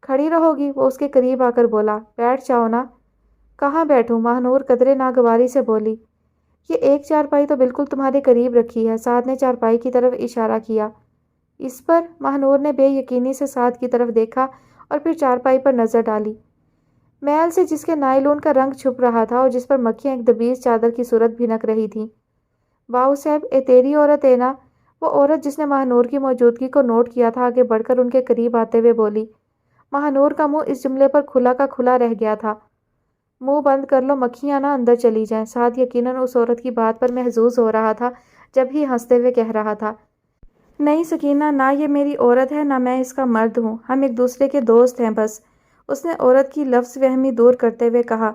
"کھڑی رہو گی؟" وہ اس کے قریب آ کر بولا۔ "بیٹھ جاؤ نا۔" "کہاں بیٹھوں؟" ماہنور قدرے ناگواری سے بولی۔ "یہ ایک چارپائی تو بالکل تمہارے قریب رکھی ہے۔" سعد نے چارپائی کی طرف اشارہ کیا۔ "اس پر؟" ماہنور نے بے یقینی سے سعد کی طرف دیکھا اور پھر چارپائی پر نظر ڈالی، میل سے جس کے نائلون کا رنگ چھپ رہا تھا اور جس پر مکھیاں ایک دبیز چادر کی صورت بھنک رہی تھیں۔ "باؤ صاحب، اے تیری عورت ہے نا؟" وہ عورت جس نے ماہنور کی موجودگی کو نوٹ کیا تھا آگے بڑھ کر ان کے قریب آتے ہوئے بولی۔ ماہنور کا منہ اس جملے پر کھلا کا کھلا رہ گیا تھا۔ "منہ بند کر لو، مکھیاں نہ اندر چلی جائیں۔" سعد یقیناً اس عورت کی بات پر محظوظ ہو رہا تھا جب ہی ہنستے ہوئے کہہ رہا تھا، "نہیں سکینہ، نہ یہ میری عورت ہے نہ میں اس کا مرد ہوں، ہم ایک دوسرے کے دوست ہیں بس۔" اس نے عورت کی لفظ فہمی دور کرتے ہوئے کہا۔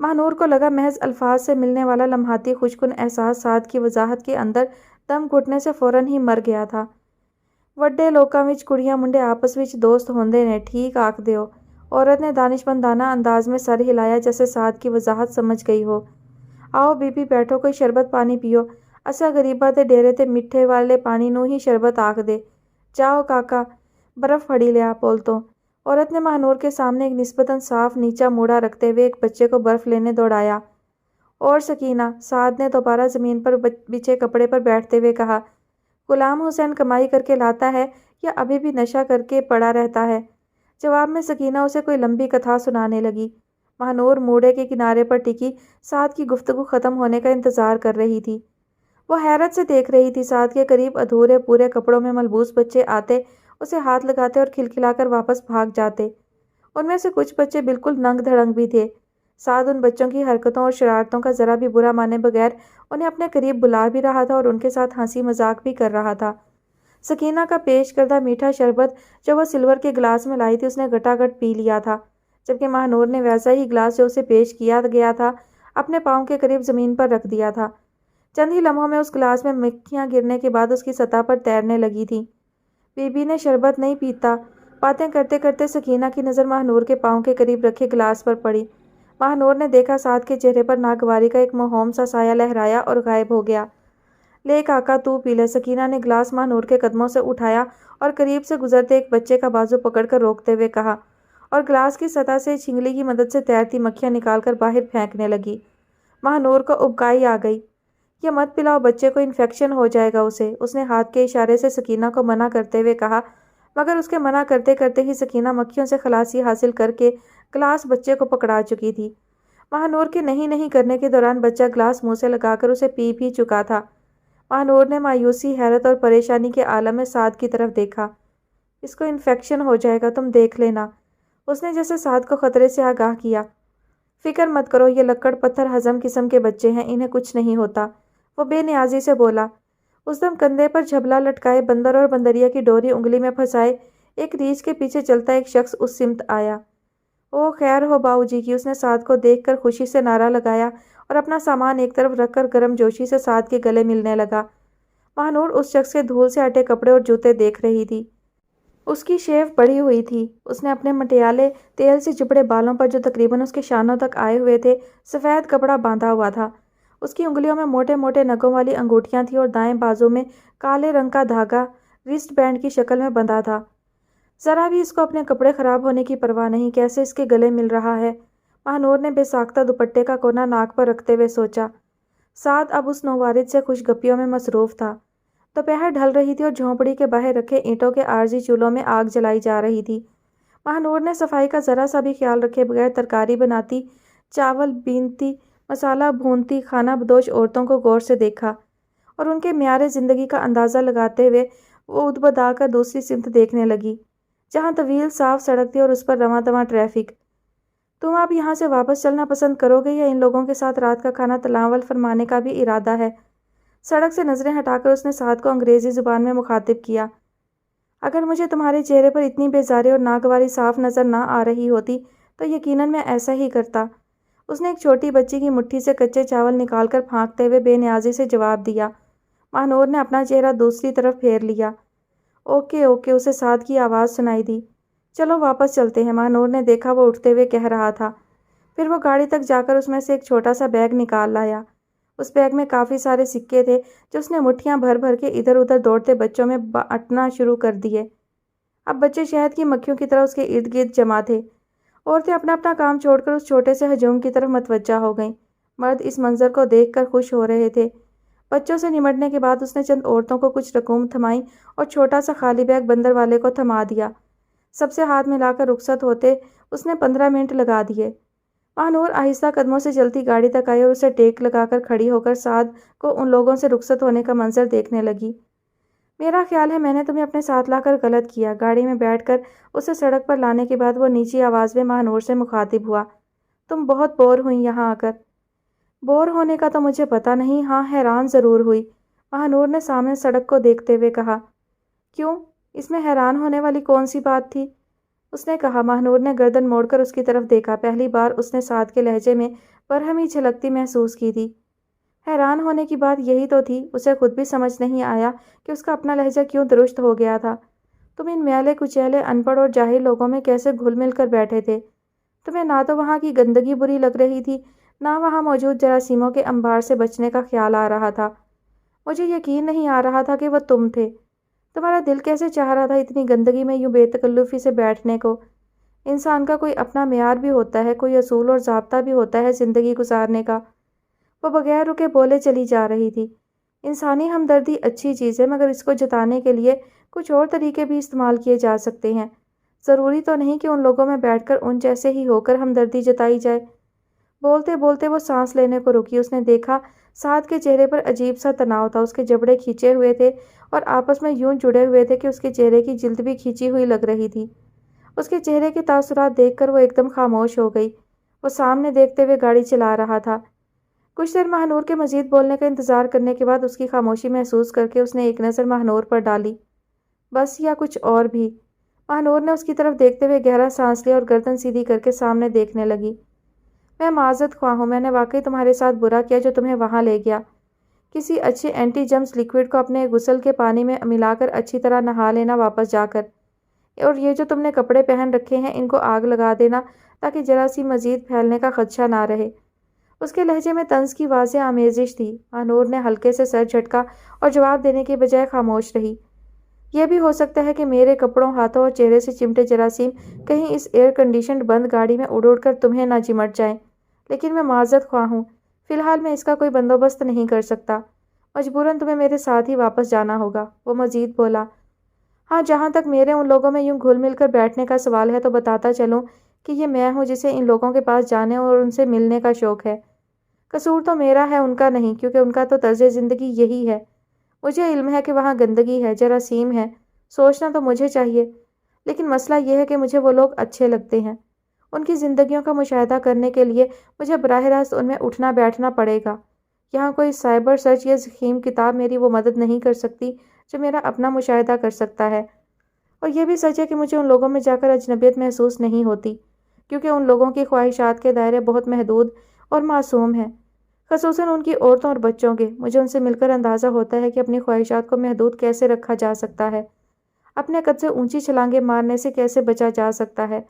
ماہنور کو لگا محض الفاظ سے ملنے والا لمحاتی خوش کن احساس سعد کی وضاحت کے اندر دم گھٹنے سے فوراً ہی مر گیا تھا۔ "وڈے لوکاں وچ کڑیاں منڈے آپس وچ دوست ہوندے نے، ٹھیک آکھدے ہو۔" عورت نے دانشمندانہ انداز میں سر ہلایا جیسے سعد کی وضاحت سمجھ گئی ہو۔ "آؤ بی بی بیٹھو، کوئی شربت پانی پیو، اساں غریباں دے ڈیرے تے میٹھے والے پانی نوں ہی شربت آکھدے۔ جاؤ کاکا، برف پھڑی لیا پولتوں۔" عورت نے ماہنور کے سامنے ایک نسبتاً صاف نیچا موڑا رکھتے ہوئے ایک بچے کو برف لینے دوڑایا۔ "اور سکینہ؟" سعد نے دوبارہ زمین پر بچھے کپڑے پر بیٹھتے ہوئے کہا۔ "غلام حسین کمائی کر کے لاتا ہے یا ابھی بھی نشہ کر کے پڑا رہتا ہے؟" جواب میں سکینہ اسے کوئی لمبی کتھا سنانے لگی۔ ماہنور موڑے کے کنارے پر ٹکی سعد کی گفتگو ختم ہونے کا انتظار کر رہی تھی۔ وہ حیرت سے دیکھ رہی تھی سعد کے قریب ادھورے پورے کپڑوں میں ملبوس بچے آتے، اسے ہاتھ لگاتے اور کھلکھلا کر واپس بھاگ جاتے۔ ان میں سے کچھ بچے بالکل ننگ دھڑنگ بھی تھے۔ سعد ان بچوں کی حرکتوں اور شرارتوں کا ذرا بھی برا مانے بغیر انہیں اپنے قریب بلا بھی رہا تھا اور ان کے ساتھ ہنسی مذاق بھی کر رہا تھا۔ سکینہ کا پیش کردہ میٹھا شربت جو وہ سلور کے گلاس میں لائی تھی اس نے گھٹا گھٹ پی لیا تھا، جبکہ ماہنور نے ویسا ہی گلاس جو اسے پیش کیا گیا تھا اپنے پاؤں کے قریب زمین پر رکھ دیا تھا۔ چند ہی لمحوں میں اس گلاس میں مکھیاں گرنے کے بعد اس کی سطح پر تیرنے لگی تھیں۔ "بی بی نے شربت نہیں پیتا۔" باتیں کرتے کرتے سکینہ کی نظر ماہنور کے پاؤں کے قریب رکھے گلاس پر پڑی۔ ماہنور نے دیکھا سعد کے چہرے پر ناگواری کا ایک موہوم سا سایہ لہرایا اور غائب ہو گیا۔ "لے کاکا، تو پی لے۔" سکینہ نے گلاس ماہنور کے قدموں سے اٹھایا اور قریب سے گزرتے ایک بچے کا بازو پکڑ کر روکتے ہوئے کہا، اور گلاس کی سطح سے چھنگلی کی مدد سے تیرتی مکھیاں نکال کر باہر پھینکنے لگی۔ ماہنور کو ابکائی آ گئی۔ "یہ مت پلاؤ بچے کو، انفیکشن ہو جائے گا اسے۔" اس نے ہاتھ کے اشارے سے سکینہ کو منع کرتے ہوئے کہا، مگر اس کے منع کرتے کرتے ہی سکینہ مکھیوں سے خلاصی حاصل کر کے گلاس بچے کو پکڑا چکی تھی۔ ماہنور کے نہیں نہیں کرنے کے دوران بچہ گلاس منہ سے لگا کر اسے پی بھی چکا تھا۔ ماہنور نے مایوسی، حیرت اور پریشانی کے عالم میں سعد کی طرف دیکھا۔ "اس کو انفیکشن ہو جائے گا، تم دیکھ لینا۔" اس نے جیسے سعد کو خطرے سے آگاہ کیا۔ "فکر مت کرو، یہ لکڑ پتھر ہضم قسم کے بچے ہیں، انہیں کچھ نہیں ہوتا۔" وہ بے نیازی سے بولا۔ اس دم کندھے پر جھبلا لٹکائے بندر اور بندریا کی ڈوری انگلی میں پھنسائے ایک ریچھ کے پیچھے چلتا ایک شخص اس سمت آیا۔ "او خیر ہو باؤ جی کی۔" اس نے سعد کو دیکھ کر خوشی سے نعرہ لگایا اور اپنا سامان ایک طرف رکھ کر گرم جوشی سے سعد کے گلے ملنے لگا۔ ماہنور اس شخص کے دھول سے اٹے کپڑے اور جوتے دیکھ رہی تھی۔ اس کی شیو بڑھی ہوئی تھی۔ اس نے اپنے مٹیالے تیل سے چپڑے بالوں پر جو تقریباً اس کے شانوں تک آئے ہوئے تھے سفید کپڑا باندھا ہوا تھا۔ اس کی انگلیوں میں موٹے موٹے نگوں والی انگوٹھیاں تھیں اور دائیں بازو میں کالے رنگ کا دھاگا رسٹ بینڈ کی شکل میں بندھا تھا۔ ذرا بھی اس کو اپنے کپڑے خراب ہونے کی پرواہ نہیں، کیسے اس کے گلے مل رہا ہے۔ ماہنور نے بے ساختہ دوپٹے کا کونا ناک پر رکھتے ہوئے سوچا۔ سعد اب اس نوارد سے خوش گپیوں میں مصروف تھا۔ دوپہر ڈھل رہی تھی اور جھونپڑی کے باہر رکھے اینٹوں کے عارضی چولہوں میں آگ جلائی جا رہی تھی۔ ماہنور نے صفائی کا ذرا سا بھی خیال رکھے بغیر ترکاری بناتی، چاول بینتی، مسالہ بھونتی کھانا بدوش عورتوں کو غور سے دیکھا، اور ان کے معیار زندگی کا اندازہ لگاتے ہوئے وہ ادبدا کر دوسری سمت دیکھنے لگی، جہاں طویل صاف سڑک تھی اور اس پر رواں دواں ٹریفک۔ "تم اب یہاں سے واپس چلنا پسند کرو گے یا ان لوگوں کے ساتھ رات کا کھانا تناول فرمانے کا بھی ارادہ ہے؟" سڑک سے نظریں ہٹا کر اس نے سعد کو انگریزی زبان میں مخاطب کیا۔ "اگر مجھے تمہارے چہرے پر اتنی بیزاری اور ناگواری صاف نظر نہ آ رہی ہوتی تو یقیناً میں ایسا ہی کرتا۔" اس نے ایک چھوٹی بچی کی مٹھی سے کچے چاول نکال کر پھانکتے ہوئے بے نیازی سے جواب دیا۔ ماہنور نے اپنا چہرہ دوسری طرف پھیر لیا۔ "Okay okay." اسے سعد کی آواز سنائی دی۔ چلو واپس چلتے ہیں، ماہنور نے دیکھا وہ اٹھتے ہوئے کہہ رہا تھا۔ پھر وہ گاڑی تک جا کر اس میں سے ایک چھوٹا سا بیگ نکال لایا۔ اس بیگ میں کافی سارے سکے تھے جو اس نے مٹھیاں بھر بھر کے ادھر ادھر دوڑتے بچوں میں بانٹنا شروع کر دیے۔ اب بچے شہد کی مکھیوں کی طرح اس کے ارد گرد جمع تھے۔ عورتیں اپنا اپنا کام چھوڑ کر اس چھوٹے سے ہجوم کی طرف متوجہ ہو گئیں۔ مرد اس منظر کو دیکھ کر خوش ہو رہے تھے۔ بچوں سے نمٹنے کے بعد اس نے چند عورتوں کو کچھ رقوم تھمائیں اور چھوٹا سا خالی بیگ بندر والے کو تھما دیا۔ سب سے ہاتھ ملا کر رخصت ہوتے اس نے 15 منٹ لگا دیے۔ ماہنور آہستہ قدموں سے چلتی گاڑی تک آئی اور اسے ٹیک لگا کر کھڑی ہو کر سعد کو ان لوگوں سے رخصت ہونے کا منظر دیکھنے لگی۔ میرا خیال ہے میں نے تمہیں اپنے ساتھ لا کر غلط کیا۔ گاڑی میں بیٹھ کر اسے سڑک پر لانے کے بعد وہ نیچی آواز میں ماہنور سے مخاطب ہوا۔ تم بہت بور ہوئی یہاں آ کر؟ بور ہونے کا تو مجھے پتہ نہیں، ہاں حیران ضرور ہوئی، ماہنور نے سامنے سڑک کو دیکھتے ہوئے کہا۔ کیوں؟ اس میں حیران ہونے والی کون سی بات تھی؟ اس نے کہا۔ ماہنور نے گردن موڑ کر اس کی طرف دیکھا۔ پہلی بار اس نے سعد کے لہجے میں برہمی جھلکتی محسوس کی تھی۔ حیران ہونے کی بات یہی تو تھی، اسے خود بھی سمجھ نہیں آیا کہ اس کا اپنا لہجہ کیوں درست ہو گیا تھا۔ تم ان میلے کچیلے ان پڑھ اور جاہل لوگوں میں کیسے گھل مل کر بیٹھے تھے؟ تمہیں نہ تو وہاں کی گندگی بری لگ رہی تھی، نہ وہاں موجود جراثیموں کے انبار سے بچنے کا خیال آ رہا تھا۔ مجھے یقین نہیں آ رہا تھا کہ وہ تم تھے۔ تمہارا دل کیسے چاہ رہا تھا اتنی گندگی میں یوں بے تکلفی سے بیٹھنے کو؟ انسان کا کوئی اپنا معیار بھی ہوتا ہے، کوئی اصول اور ضابطہ بھی ہوتا ہے زندگی گزارنے کا۔ وہ بغیر رکے بولے چلی جا رہی تھی۔ انسانی ہمدردی اچھی چیز ہے، مگر اس کو جتانے کے لیے کچھ اور طریقے بھی استعمال کیے جا سکتے ہیں۔ ضروری تو نہیں کہ ان لوگوں میں بیٹھ کر ان جیسے ہی ہو کر ہمدردی جتائی جائے۔ بولتے بولتے وہ سانس لینے کو رکی۔ اس نے دیکھا سعد کے چہرے پر عجیب سا تناؤ تھا، اس کے جبڑے کھینچے ہوئے تھے اور آپس میں یوں جڑے ہوئے تھے کہ اس کے چہرے کی جلد بھی کھینچی ہوئی لگ رہی تھی۔ اس کے چہرے کے تاثرات دیکھ کر وہ ایک دم خاموش ہو گئی۔ وہ سامنے دیکھتے ہوئے گاڑی چلا رہا تھا۔ کچھ دیر ماہنور کے مزید بولنے کا انتظار کرنے کے بعد اس کی خاموشی محسوس کر کے اس نے ایک نظر ماہنور پر ڈالی۔ بس یا کچھ اور بھی؟ ماہنور نے اس کی طرف دیکھتے ہوئے گہرا سانس لیا اور گردن سیدھی کر کے سامنے دیکھنے لگی۔ میں معذرت خواہ ہوں، میں نے واقعی تمہارے ساتھ برا کیا جو تمہیں وہاں لے گیا۔ کسی اچھے اینٹی جرمز لیکوئڈ کو اپنے غسل کے پانی میں ملا کر اچھی طرح نہا لینا واپس جا کر، اور یہ جو تم نے کپڑے پہن رکھے ہیں ان کو آگ لگا دینا تاکہ جراثیم مزید پھیلنے کا خدشہ نہ رہے۔ اس کے لہجے میں طنز کی واضح آمیزش تھی۔ ماہنور نے ہلکے سے سر جھٹکا اور جواب دینے کے بجائے خاموش رہی۔ یہ بھی ہو سکتا ہے کہ میرے کپڑوں، ہاتھوں اور چہرے سے چمٹے جراثیم کہیں اس ایئر کنڈیشنڈ بند گاڑی میں اڑ اڑ کر تمہیں نہ چمٹ جائیں، لیکن میں معذرت خواہ ہوں، فی الحال میں اس کا کوئی بندوبست نہیں کر سکتا۔ مجبوراً تمہیں میرے ساتھ ہی واپس جانا ہوگا۔ وہ مزید بولا۔ ہاں، جہاں تک میرے ان لوگوں میں یوں گھل مل کر بیٹھنے کا سوال ہے تو بتاتا چلوں کہ یہ میں ہوں جسے ان لوگوں کے پاس جانے اور ان سے ملنے کا شوق ہے۔ قصور تو میرا ہے، ان کا نہیں، کیونکہ ان کا تو طرز زندگی یہی ہے۔ مجھے علم ہے کہ وہاں گندگی ہے، جراثیم ہے، سوچنا تو مجھے چاہیے، لیکن مسئلہ یہ ہے کہ مجھے وہ لوگ اچھے لگتے ہیں۔ ان کی زندگیوں کا مشاہدہ کرنے کے لیے مجھے براہ راست ان میں اٹھنا بیٹھنا پڑے گا۔ یہاں کوئی سائبر سرچ یا ضخیم کتاب میری وہ مدد نہیں کر سکتی جو میرا اپنا مشاہدہ کر سکتا ہے۔ اور یہ بھی سچ ہے کہ مجھے ان لوگوں میں جا کر اجنبیت محسوس نہیں ہوتی، کیونکہ ان لوگوں کی خواہشات کے دائرے بہت محدود اور معصوم ہیں، خصوصاً ان کی عورتوں اور بچوں کے۔ مجھے ان سے مل کر اندازہ ہوتا ہے کہ اپنی خواہشات کو محدود کیسے رکھا جا سکتا ہے، اپنے قد سے اونچی چھلانگیں مارنے سے کیسے بچا جا سکتا ہے۔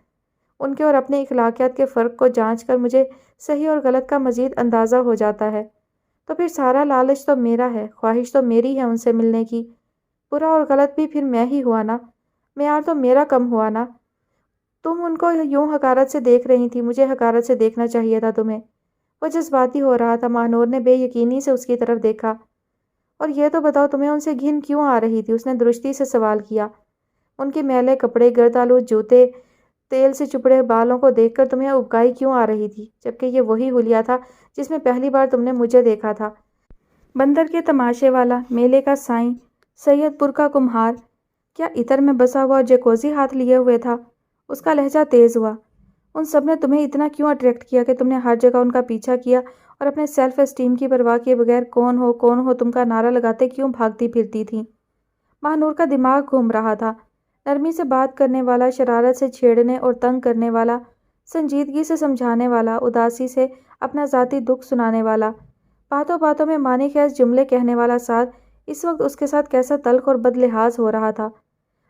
ان کے اور اپنے اخلاقیات کے فرق کو جانچ کر مجھے صحیح اور غلط کا مزید اندازہ ہو جاتا ہے۔ تو پھر سارا لالچ تو میرا ہے، خواہش تو میری ہے ان سے ملنے کی۔ برا اور غلط بھی پھر میں ہی ہوا نا، معیار تو میرا کم ہوا نا۔ تم ان کو یوں حقارت سے دیکھ رہی تھی، مجھے حقارت سے دیکھنا چاہیے تھا تمہیں۔ وہ جذباتی ہو رہا تھا۔ ماہنور نے بے یقینی سے اس کی طرف دیکھا۔ اور یہ تو بتاؤ تمہیں ان سے گھن کیوں آ رہی تھی؟ اس نے درستی سے سوال کیا۔ ان کے میلے کپڑے، گرد آلود جوتے، تیل سے چپڑے بالوں کو دیکھ کر تمہیں ابکائی کیوں آ رہی تھی، جبکہ یہ وہی حلیہ تھا جس میں پہلی بار تم نے مجھے دیکھا تھا؟ بندر کے تماشے والا، میلے کا سائیں، سید پور کا کمہار، کیا عطر میں بسا ہوا جیکوزی ہاتھ لیے ہوئے تھا؟ اس کا لہجہ تیز ہوا۔ ان سب نے تمہیں اتنا کیوں اٹریکٹ کیا کہ تم نے ہر جگہ ان کا پیچھا کیا اور اپنے سیلف اسٹیم کی پرواہ کیے بغیر کون ہو تم کا نعرہ لگاتے کیوں بھاگتی پھرتی تھیں؟ ماہنور کا دماغ گھوم رہا تھا۔ نرمی سے بات کرنے والا، شرارت سے چھیڑنے اور تنگ کرنے والا، سنجیدگی سے سمجھانے والا، اداسی سے اپنا ذاتی دکھ سنانے والا، باتوں باتوں میں معنی خیز جملے کہنے والا سعد اس وقت اس کے ساتھ کیسا تلخ اور بد لحاظ ہو رہا تھا۔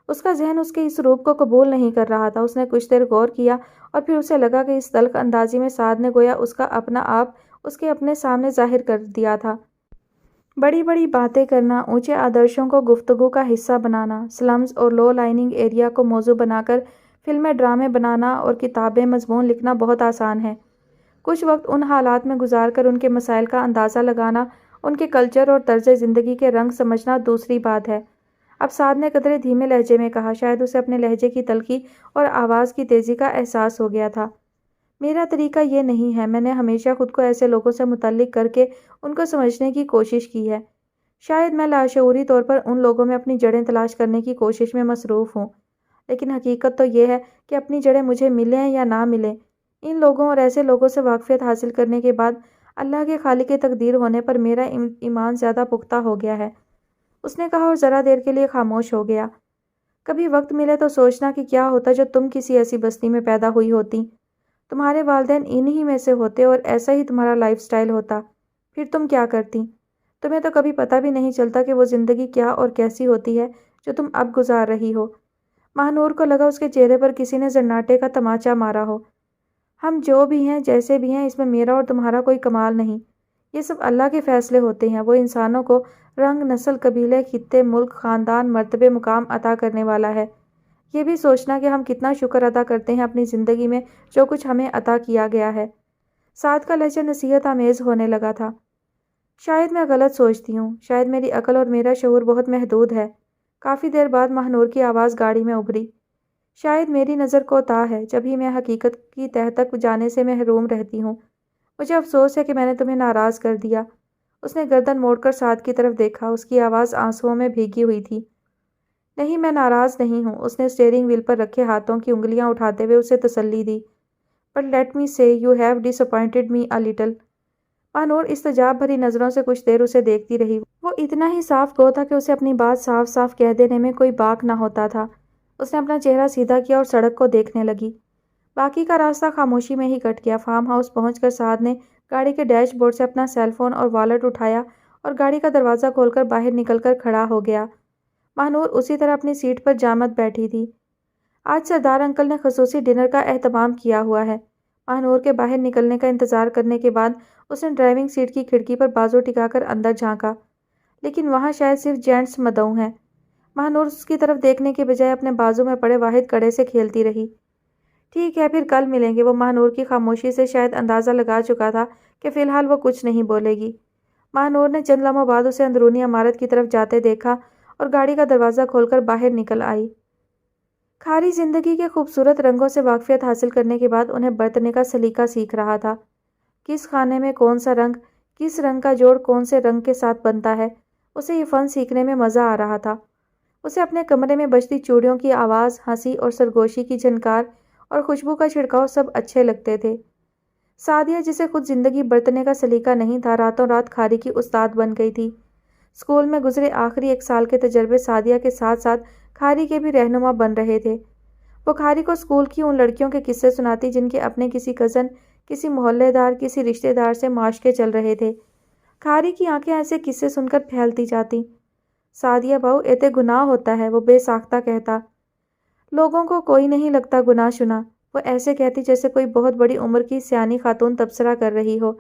اس کا ذہن اس کے اس روپ کو قبول نہیں کر رہا تھا۔ اس نے کچھ دیر غور کیا اور پھر اسے لگا کہ اس تلخ اندازی میں سعد نے گویا اس کا اپنا آپ اس کے اپنے سامنے ظاہر کر دیا تھا۔ بڑی بڑی باتیں کرنا، اونچے آدرشوں کو گفتگو کا حصہ بنانا، سلمز اور لو لائننگ ایریا کو موضوع بنا کر فلمیں ڈرامے بنانا اور کتابیں مضمون لکھنا بہت آسان ہے۔ کچھ وقت ان حالات میں گزار کر ان کے مسائل کا اندازہ لگانا، ان کے کلچر اور طرز زندگی کے رنگ سمجھنا دوسری بات ہے۔ اب سعد نے قدرے دھیمے لہجے میں کہا، شاید اسے اپنے لہجے کی تلخی اور آواز کی تیزی کا احساس ہو گیا تھا۔ میرا طریقہ یہ نہیں ہے۔ میں نے ہمیشہ خود کو ایسے لوگوں سے متعلق کر کے ان کو سمجھنے کی کوشش کی ہے۔ شاید میں لاشعوری طور پر ان لوگوں میں اپنی جڑیں تلاش کرنے کی کوشش میں مصروف ہوں، لیکن حقیقت تو یہ ہے کہ اپنی جڑیں مجھے ملیں یا نہ ملیں، ان لوگوں اور ایسے لوگوں سے واقفیت حاصل کرنے کے بعد اللہ کے خالق تقدیر ہونے پر میرا ایمان زیادہ پختہ ہو گیا ہے۔ اس نے کہا اور ذرا دیر کے لیے خاموش ہو گیا۔ کبھی وقت ملے تو سوچنا کہ کیا ہوتا جو تم کسی ایسی بستی میں پیدا ہوئی ہوتی، تمہارے والدین انہی میں سے ہوتے اور ایسا ہی تمہارا لائف سٹائل ہوتا، پھر تم کیا کرتی؟ تمہیں تو کبھی پتہ بھی نہیں چلتا کہ وہ زندگی کیا اور کیسی ہوتی ہے جو تم اب گزار رہی ہو۔ ماہ نور کو لگا اس کے چہرے پر کسی نے زناٹے کا تماچا مارا ہو۔ ہم جو بھی ہیں، جیسے بھی ہیں، اس میں میرا اور تمہارا کوئی کمال نہیں۔ یہ سب اللہ کے فیصلے ہوتے ہیں۔ وہ انسانوں کو رنگ، نسل، قبیلے، خطے، ملک، خاندان، مرتبے، مقام عطا کرنے والا ہے۔ یہ بھی سوچنا کہ ہم کتنا شکر ادا کرتے ہیں اپنی زندگی میں جو کچھ ہمیں عطا کیا گیا ہے۔ سعد کا لہجہ نصیحت آمیز ہونے لگا تھا۔ شاید میں غلط سوچتی ہوں، شاید میری عقل اور میرا شعور بہت محدود ہے۔ کافی دیر بعد ماہ نور کی آواز گاڑی میں ابھری، شاید میری نظر کوتاہ ہے، جب ہی میں حقیقت کی تہہ تک جانے سے محروم رہتی ہوں۔ مجھے افسوس ہے کہ میں نے تمہیں ناراض کر دیا۔ اس نے گردن موڑ کر سعد کی طرف دیکھا، اس کی آواز آنسوؤں میں بھیگی ہوئی تھی۔ نہیں، میں ناراض نہیں ہوں۔ اس نے اسٹیئرنگ وہیل پر رکھے ہاتھوں کی انگلیاں اٹھاتے ہوئے اسے تسلی دی۔ But let me say you have disappointed me a little۔ ماہ نور استجاب بھری نظروں سے کچھ دیر اسے دیکھتی رہی۔ وہ اتنا ہی صاف گو تھا کہ اسے اپنی بات صاف صاف کہہ دینے میں کوئی باک نہ ہوتا تھا۔ اس نے اپنا چہرہ سیدھا کیا اور سڑک کو دیکھنے لگی۔ باقی کا راستہ خاموشی میں ہی کٹ گیا۔ فارم ہاؤس پہنچ کر سعد نے گاڑی کے ڈیش بورڈ سے اپنا سیل فون اور والٹ اٹھایا اور گاڑی کا دروازہ کھول کر باہر نکل کر کھڑا ہو گیا۔ ماہ نور اسی طرح اپنی سیٹ پر جامد بیٹھی تھی۔ آج سردار انکل نے خصوصی ڈنر کا اہتمام کیا ہوا ہے۔ ماہ نور کے باہر نکلنے کا انتظار کرنے کے بعد اس نے ڈرائیونگ سیٹ کی کھڑکی پر بازو ٹکا کر اندر جھانکا، لیکن وہاں شاید صرف جینٹس مدعو ہیں۔ ماہ نور اس کی طرف دیکھنے کے بجائے اپنے بازو میں پڑے واحد کڑے سے کھیلتی رہی۔ ٹھیک ہے، پھر کل ملیں گے۔ وہ ماہ نور کی خاموشی سے شاید اندازہ لگا چکا تھا کہ فی الحال وہ کچھ نہیں بولے گی۔ ماہ نور نے چند لمحوں بعد اسے اندرونی عمارت کی طرف جاتے دیکھا اور گاڑی کا دروازہ کھول کر باہر نکل آئی۔ کھاری زندگی کے خوبصورت رنگوں سے واقفیت حاصل کرنے کے بعد انہیں برتنے کا سلیقہ سیکھ رہا تھا۔ کس خانے میں کون سا رنگ، کس رنگ کا جوڑ کون سے رنگ کے ساتھ بنتا ہے، اسے یہ فن سیکھنے میں مزہ آ رہا تھا۔ اسے اپنے کمرے میں بجتی چوڑیوں کی آواز، ہنسی اور سرگوشی کی جھنکار اور خوشبو کا چھڑکاؤ سب اچھے لگتے تھے۔ سعدیہ، جسے خود زندگی برتنے کا سلیقہ نہیں تھا، راتوں رات کھاری کی استاد بن گئی تھی۔ اسکول میں گزرے آخری ایک سال کے تجربے سعدیہ کے ساتھ ساتھ کھاری کے بھی رہنما بن رہے تھے۔ وہ کھاری کو اسکول کی ان لڑکیوں کے قصے سناتی جن کے اپنے کسی کزن، کسی محلے دار، کسی رشتہ دار سے معاشقے چل رہے تھے۔ کھاری کی آنکھیں ایسے قصے سن کر پھیلتی جاتی۔ سعدیہ بہو، ایتے گناہ ہوتا ہے، وہ بے ساختہ کہتا۔ لوگوں کو کوئی نہیں لگتا گناہ شنا، وہ ایسے کہتی جیسے کوئی بہت بڑی عمر کی سیانی خاتون تبصرہ کر رہی ہو۔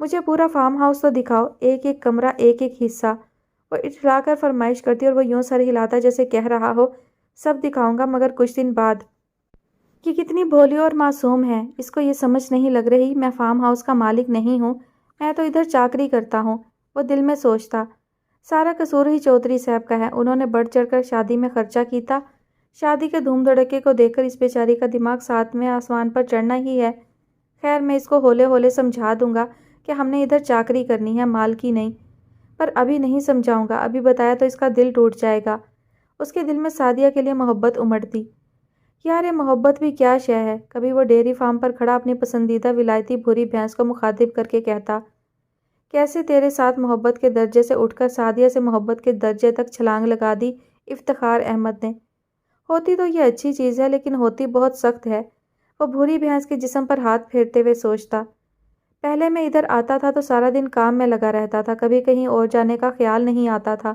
مجھے پورا فارم ہاؤس تو دکھاؤ، ایک ایک کمرہ، ایک ایک حصہ، وہ اٹھلا کر فرمائش کرتی اور وہ یوں سر ہلاتا جیسے کہہ رہا ہو، سب دکھاؤں گا مگر کچھ دن بعد۔ یہ کتنی بھولی اور معصوم ہے، اس کو یہ سمجھ نہیں لگ رہی میں فارم ہاؤس کا مالک نہیں ہوں، میں تو ادھر چاکری کرتا ہوں۔ وہ دل میں سوچتا، سارا قصور ہی چودھری صاحب کا ہے، انہوں نے بڑھ چڑھ کر شادی میں خرچہ کیتا۔ شادی کے دھوم دھڑکے کو دیکھ کر اس بیچاری کا دماغ ساتویں آسمان پر چڑھنا ہی ہے۔ خیر، میں اس کو ہولے ہولے سمجھا دوں گا کہ ہم نے ادھر چاکری کرنی ہے، مال کی نہیں۔ پر ابھی نہیں سمجھاؤں گا، ابھی بتایا تو اس کا دل ٹوٹ جائے گا۔ اس کے دل میں سعدیہ کے لیے محبت امڑتی۔ یار، یہ محبت بھی کیا شے ہے؟ کبھی وہ ڈیری فارم پر کھڑا اپنی پسندیدہ ولایتی بھوری بھینس کو مخاطب کر کے کہتا، کیسے تیرے ساتھ محبت کے درجے سے اٹھ کر سعدیہ سے محبت کے درجے تک چھلانگ لگا دی افتخار احمد نے۔ ہوتی تو یہ اچھی چیز ہے، لیکن ہوتی بہت سخت ہے۔ وہ بھوری بھینس کے جسم پر ہاتھ پھیرتے ہوئے سوچتا، پہلے میں ادھر آتا تھا تو سارا دن کام میں لگا رہتا تھا، کبھی کہیں اور جانے کا خیال نہیں آتا تھا،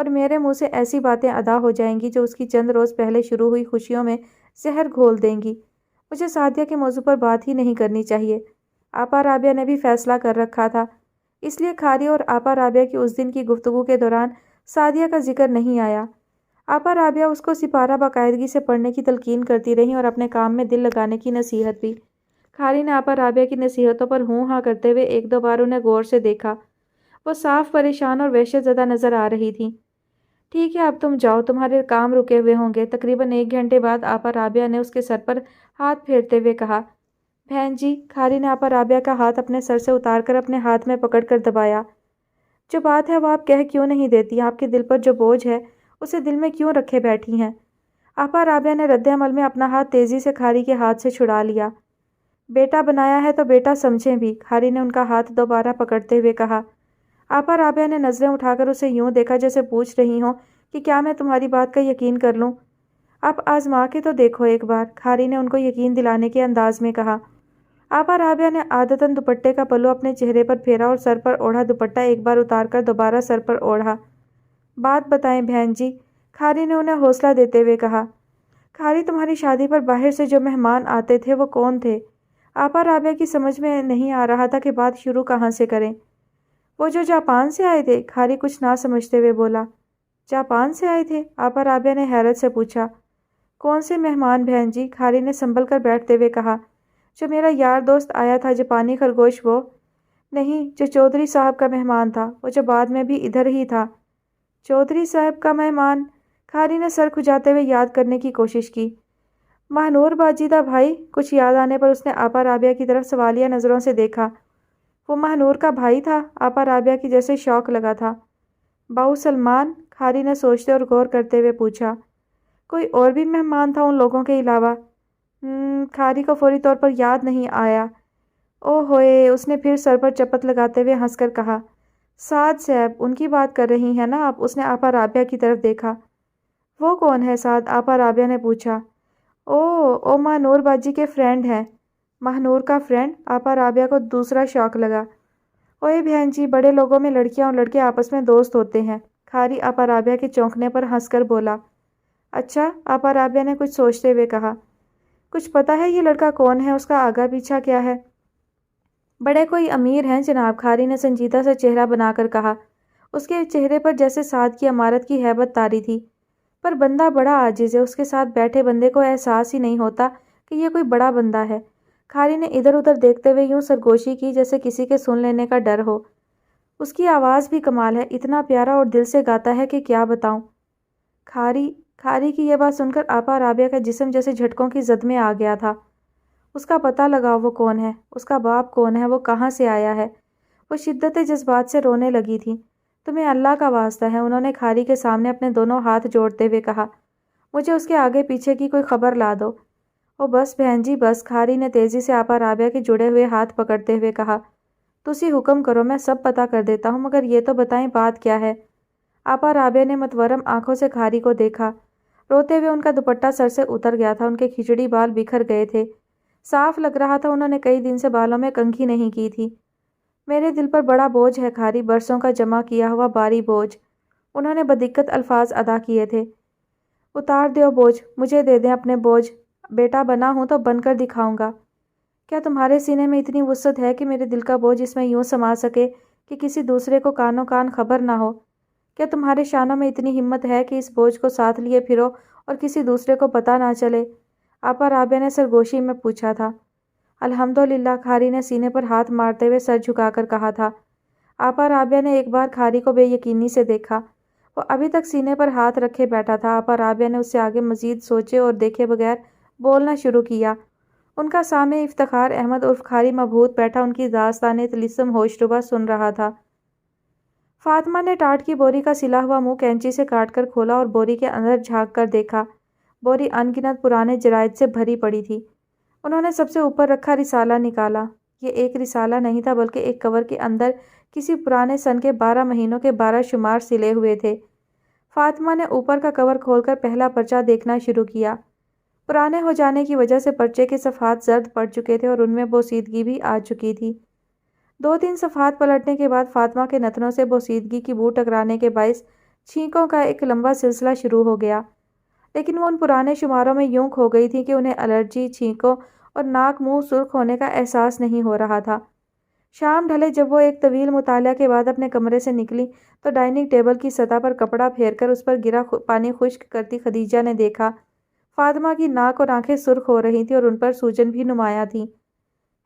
اور میرے منہ سے ایسی باتیں ادا ہو جائیں گی جو اس کی چند روز پہلے شروع ہوئی خوشیوں میں زہر گھول دیں گی۔ مجھے سعدیہ کے موضوع پر بات ہی نہیں کرنی چاہیے۔ آپا رابعہ نے بھی فیصلہ کر رکھا تھا، اس لیے کھاری اور آپا رابعہ کی اس دن کی گفتگو کے دوران سعدیہ کا ذکر نہیں آیا۔ آپا رابعہ اس کو سپارہ باقاعدگی سے پڑھنے کی تلقین کرتی رہیں اور اپنے کام میں دل لگانے کی نصیحت بھی۔ کھاری نے آپا رابعہ کی نصیحتوں پر ہوں ہاں کرتے ہوئے ایک دو بار انہیں غور سے دیکھا۔ وہ صاف پریشان اور وحشت زدہ نظر آ رہی تھیں۔ ٹھیک ہے، اب تم جاؤ، تمہارے کام رکے ہوئے ہوں گے۔ تقریباً 1 گھنٹے بعد آپا رابعہ نے اس کے سر پر ہاتھ پھیرتے ہوئے کہا، بہن جی۔ کھاری نے آپا رابعہ کا ہاتھ اپنے سر سے اتار کر اپنے ہاتھ میں پکڑ کر دبایا۔ جو بات ہے وہ آپ کہہ کیوں نہیں دیتی؟ آپ کے دل پر جو بوجھ ہے اسے دل میں کیوں رکھے بیٹھی ہیں؟ آپا رابعہ نے رد عمل میں اپنا ہاتھ تیزی سے کھاری کے ہاتھ سے چھڑا لیا۔ بیٹا بنایا ہے تو بیٹا سمجھیں بھی، کھاری نے ان کا ہاتھ دوبارہ پکڑتے ہوئے کہا۔ آپا رابعہ نے نظریں اٹھا کر اسے یوں دیکھا جیسے پوچھ رہی ہوں کہ کیا میں تمہاری بات کا یقین کر لوں؟ آپ آزما کے تو دیکھو ایک بار، کھاری نے ان کو یقین دلانے کے انداز میں کہا۔ آپا رابعہ نے عادتاً دوپٹے کا پلو اپنے چہرے پر پھیرا اور سر پر اوڑھا دوپٹہ ایک بار اتار کر دوبارہ سر پر اوڑھا۔ بات بتائیں بہن جی، کھاری نے انہیں حوصلہ دیتے ہوئے کہا۔ کھاری، تمہاری شادی پر باہر سے جو مہمان آتے تھے وہ کون تھے؟ آپا رابعہ کی سمجھ میں نہیں آ رہا تھا کہ بات شروع کہاں سے کریں۔ وہ جو جاپان سے آئے تھے، کھاری کچھ نہ سمجھتے ہوئے بولا۔ جاپان سے آئے تھے؟ آپا رابعہ نے حیرت سے پوچھا۔ کون سے مہمان بہن جی؟ کھاری نے سنبھل کر بیٹھتے ہوئے کہا۔ جو میرا یار دوست آیا تھا جاپانی خرگوش، وہ نہیں، جو چودھری صاحب کا مہمان تھا، وہ جو بعد میں بھی ادھر ہی تھا۔ چودھری صاحب کا مہمان؟ کھاری نے سر کھجاتے ہوئے یاد کرنے کی کوشش کی۔ مہنور باجی دا بھائی؟ کچھ یاد آنے پر اس نے آپا رابعہ کی طرف سوالیہ نظروں سے دیکھا۔ وہ مہنور کا بھائی تھا؟ آپا رابعہ کی جیسے شوق لگا تھا۔ باؤ سلمان؟ کھاری نے سوچتے اور غور کرتے ہوئے پوچھا۔ کوئی اور بھی مہمان تھا ان لوگوں کے علاوہ؟ کھاری کو فوری طور پر یاد نہیں آیا۔ او ہوئے، اس نے پھر سر پر چپت لگاتے ہوئے ہنس کر کہا۔ سعد صاحب، ان کی بات کر رہی ہیں نا آپ؟ اس نے آپا رابعہ کی طرف دیکھا۔ وہ کون ہے سعد؟ آپا رابعہ نے پوچھا۔ او مہنور باجی کے فرینڈ ہیں۔ مہنور کا فرینڈ؟ آپا رابعہ کو دوسرا شوق لگا۔ اوئے بہن جی، بڑے لوگوں میں لڑکیاں اور لڑکے آپس میں دوست ہوتے ہیں۔ کھاری آپا رابعہ کے چونکنے پر ہنس کر بولا۔ اچھا، آپا رابعہ نے کچھ سوچتے ہوئے کہا۔ کچھ پتہ ہے یہ لڑکا کون ہے؟ اس کا آگا پیچھا کیا ہے؟ بڑے کوئی امیر ہیں جناب، کھاری نے سنجیدہ سا چہرہ بنا کر کہا۔ اس کے چہرے پر جیسے سعد کی امارت کی ہیبت طاری تھی۔ پر بندہ بڑا عاجز ہے، اس کے ساتھ بیٹھے بندے کو احساس ہی نہیں ہوتا کہ یہ کوئی بڑا بندہ ہے۔ کھاری نے ادھر ادھر دیکھتے ہوئے یوں سرگوشی کی جیسے کسی کے سن لینے کا ڈر ہو۔ اس کی آواز بھی کمال ہے، اتنا پیارا اور دل سے گاتا ہے کہ کیا بتاؤں۔ کھاری کی یہ بات سن کر آپا رابعہ کا جسم جیسے جھٹکوں کی زد میں آ گیا تھا۔ اس کا پتہ لگاؤ، وہ کون ہے؟ اس کا باپ کون ہے؟ وہ کہاں سے آیا ہے؟ وہ شدت جذبات سے رونے لگی تھی۔ تمہیں اللہ کا واسطہ ہے، انہوں نے کھاری کے سامنے اپنے دونوں ہاتھ جوڑتے ہوئے کہا، مجھے اس کے آگے پیچھے کی کوئی خبر لا دو۔ او بس بہن جی بس، کھاری نے تیزی سے آپا رابعہ کے جڑے ہوئے ہاتھ پکڑتے ہوئے کہا۔ تسی حکم کرو، میں سب پتہ کر دیتا ہوں، مگر یہ تو بتائیں بات کیا ہے؟ آپا رابعہ نے متورم آنکھوں سے کھاری کو دیکھا۔ روتے ہوئے ان کا دوپٹہ سر سے اتر گیا تھا، ان کے کھچڑی بال بکھر گئے تھے۔ صاف لگ رہا تھا انہوں نے کئی دن سے بالوں میں کنگھی نہیں کی تھی۔ میرے دل پر بڑا بوجھ ہے کھاری، برسوں کا جمع کیا ہوا بھاری بوجھ۔ انہوں نے بدقت الفاظ ادا کیے تھے۔ اتار دیو بوجھ، مجھے دے دیں اپنے بوجھ، بیٹا بنا ہوں تو بن کر دکھاؤں گا۔ کیا تمہارے سینے میں اتنی وسعت ہے کہ میرے دل کا بوجھ اس میں یوں سما سکے کہ کسی دوسرے کو کانوں کان خبر نہ ہو؟ کیا تمہارے شانوں میں اتنی ہمت ہے کہ اس بوجھ کو ساتھ لیے پھرو اور کسی دوسرے کو پتہ نہ چلے؟ آپا رابعہ نے سرگوشی میں پوچھا تھا۔ الحمدللہ، کھاری نے سینے پر ہاتھ مارتے ہوئے سر جھکا کر کہا تھا۔ آپا رابعہ نے ایک بار کھاری کو بے یقینی سے دیکھا۔ وہ ابھی تک سینے پر ہاتھ رکھے بیٹھا تھا۔ آپا رابعہ نے اس سے آگے مزید سوچے اور دیکھے بغیر بولنا شروع کیا۔ ان کا سامع افتخار احمد عرف کھاری مبہوت بیٹھا ان کی داستانِ طلسم ہوش ربا سن رہا تھا۔ فاطمہ نے ٹاٹ کی بوری کا سلا ہوا منہ کینچی سے کاٹ کر کھولا اور بوری کے اندر جھانک کر دیکھا۔ بوری ان گنت پرانے جرائد سے بھری پڑی تھی۔ انہوں نے سب سے اوپر رکھا رسالہ نکالا۔ یہ ایک رسالہ نہیں تھا بلکہ ایک کور کے اندر کسی پرانے سن کے 12 مہینوں کے 12 شمار سلے ہوئے تھے۔ فاطمہ نے اوپر کا کور کھول کر پہلا پرچہ دیکھنا شروع کیا۔ پرانے ہو جانے کی وجہ سے پرچے کے صفحات زرد پڑ چکے تھے اور ان میں بوسیدگی بھی آ چکی تھی۔ 2-3 صفحات پلٹنے کے بعد فاطمہ کے نتنوں سے بوسیدگی کی بو ٹکرانے کے باعث چھینکوں کا ایک لمبا سلسلہ شروع ہو گیا، لیکن وہ ان پرانے شماروں میں یوں کھو گئی تھی کہ انہیں الرجی، چھینکوں اور ناک منہ سرخ ہونے کا احساس نہیں ہو رہا تھا۔ شام ڈھلے جب وہ ایک طویل مطالعہ کے بعد اپنے کمرے سے نکلی تو ڈائننگ ٹیبل کی سطح پر کپڑا پھیر کر اس پر گرا پانی خشک کرتی خدیجہ نے دیکھا فاطمہ کی ناک اور آنکھیں سرخ ہو رہی تھیں اور ان پر سوجن بھی نمایاں تھی۔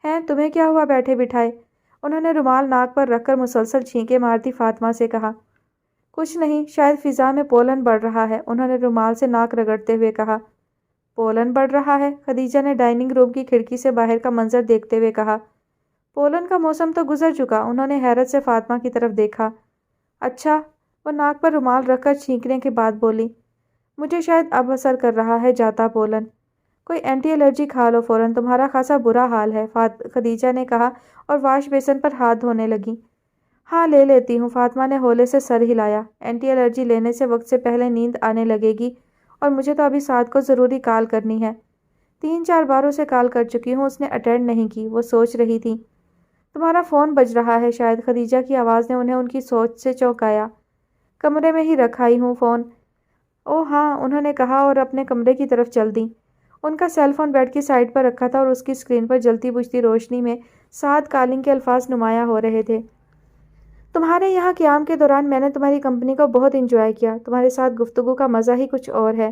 ہیں تمہیں کیا ہوا بیٹھے بٹھائے؟ انہوں نے رومال ناک پر رکھ کر مسلسل چھینکیں مارتی فاطمہ سے کہا۔ کچھ نہیں، شاید فضا میں پولن بڑھ رہا ہے، انہوں نے رومال سے ناک رگڑتے ہوئے کہا۔ پولن بڑھ رہا ہے؟ خدیجہ نے ڈائننگ روم کی کھڑکی سے باہر کا منظر دیکھتے ہوئے کہا۔ پولن کا موسم تو گزر چکا، انہوں نے حیرت سے فاطمہ کی طرف دیکھا۔ اچھا، وہ ناک پر رومال رکھ کر چھینکنے کے بعد بولی۔ مجھے شاید اب اثر کر رہا ہے جاتا پولن۔ کوئی اینٹی الرجی کھا لو فوراً، تمہارا خاصا برا حال ہے، خدیجہ نے کہا اور واش بیسن پر ہاتھ دھونے لگی۔ ہاں لے لیتی ہوں، فاطمہ نے ہولے سے سر ہلایا۔ اینٹی الرجی لینے سے وقت سے پہلے نیند آنے لگے گی اور مجھے تو ابھی سعد کو ضروری کال کرنی ہے۔ 3-4 بار اسے کال کر چکی ہوں، اس نے اٹینڈ نہیں کی، وہ سوچ رہی تھی۔ تمہارا فون بج رہا ہے شاید، خدیجہ کی آواز نے انہیں ان کی سوچ سے چونکایا۔ کمرے میں ہی رکھ آئی ہوں فون۔ اوہ ہاں، انہوں نے کہا اور اپنے کمرے کی طرف چل دیں۔ ان کا سیل فون بیڈ کی سائڈ پر رکھا تھا اور اس کی اسکرین پر جلتی بجھتی روشنی میں سعد کالنگ کے الفاظ نمایاں ہو رہے تھے۔ تمہارے یہاں قیام کے دوران میں نے تمہاری کمپنی کو بہت انجوائے کیا، تمہارے ساتھ گفتگو کا مزہ ہی کچھ اور ہے۔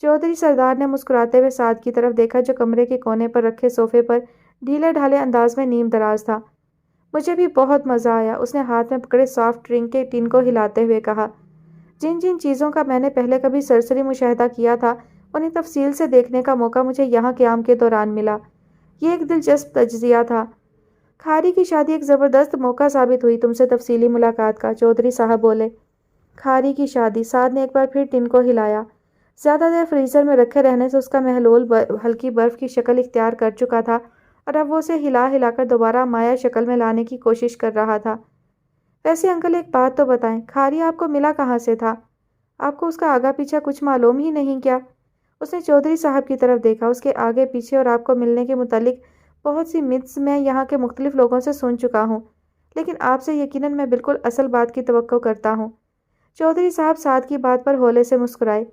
چودھری سردار نے مسکراتے ہوئے سعد کی طرف دیکھا جو کمرے کے کونے پر رکھے صوفے پر ڈھیلے ڈھالے انداز میں نیم دراز تھا۔ مجھے بھی بہت مزہ آیا، اس نے ہاتھ میں پکڑے سافٹ ڈرنک کے ٹن کو ہلاتے ہوئے کہا۔ جن جن چیزوں کا میں نے پہلے کبھی سرسری مشاہدہ کیا تھا انہیں تفصیل سے دیکھنے کا موقع مجھے یہاں قیام کے دوران ملا۔ یہ ایک دلچسپ تجزیہ تھا۔ کھاری کی شادی ایک زبردست موقع ثابت ہوئی تم سے تفصیلی ملاقات کا، چودھری صاحب بولے۔ کھاری کی شادی، سعد نے ایک بار پھر ٹن کو ہلایا۔ زیادہ دیر فریزر میں رکھے رہنے سے اس کا محلول ہلکی برف کی شکل اختیار کر چکا تھا اور اب وہ اسے ہلا ہلا کر دوبارہ مائع شکل میں لانے کی کوشش کر رہا تھا۔ ویسے انکل ایک بات تو بتائیں، کھاری آپ کو ملا کہاں سے تھا؟ آپ کو اس کا آگا پیچھا کچھ معلوم ہی نہیں کیا؟ اس نے چودھری صاحب کی طرف دیکھا۔ اس کے آگے پیچھے اور آپ کو ملنے کے متعلق بہت سی متس میں یہاں کے مختلف لوگوں سے سن چکا ہوں، لیکن آپ سے یقیناً میں بالکل اصل بات کی توقع کرتا ہوں۔ چودھری صاحب سعد کی بات پر ہولے سے مسکرائے۔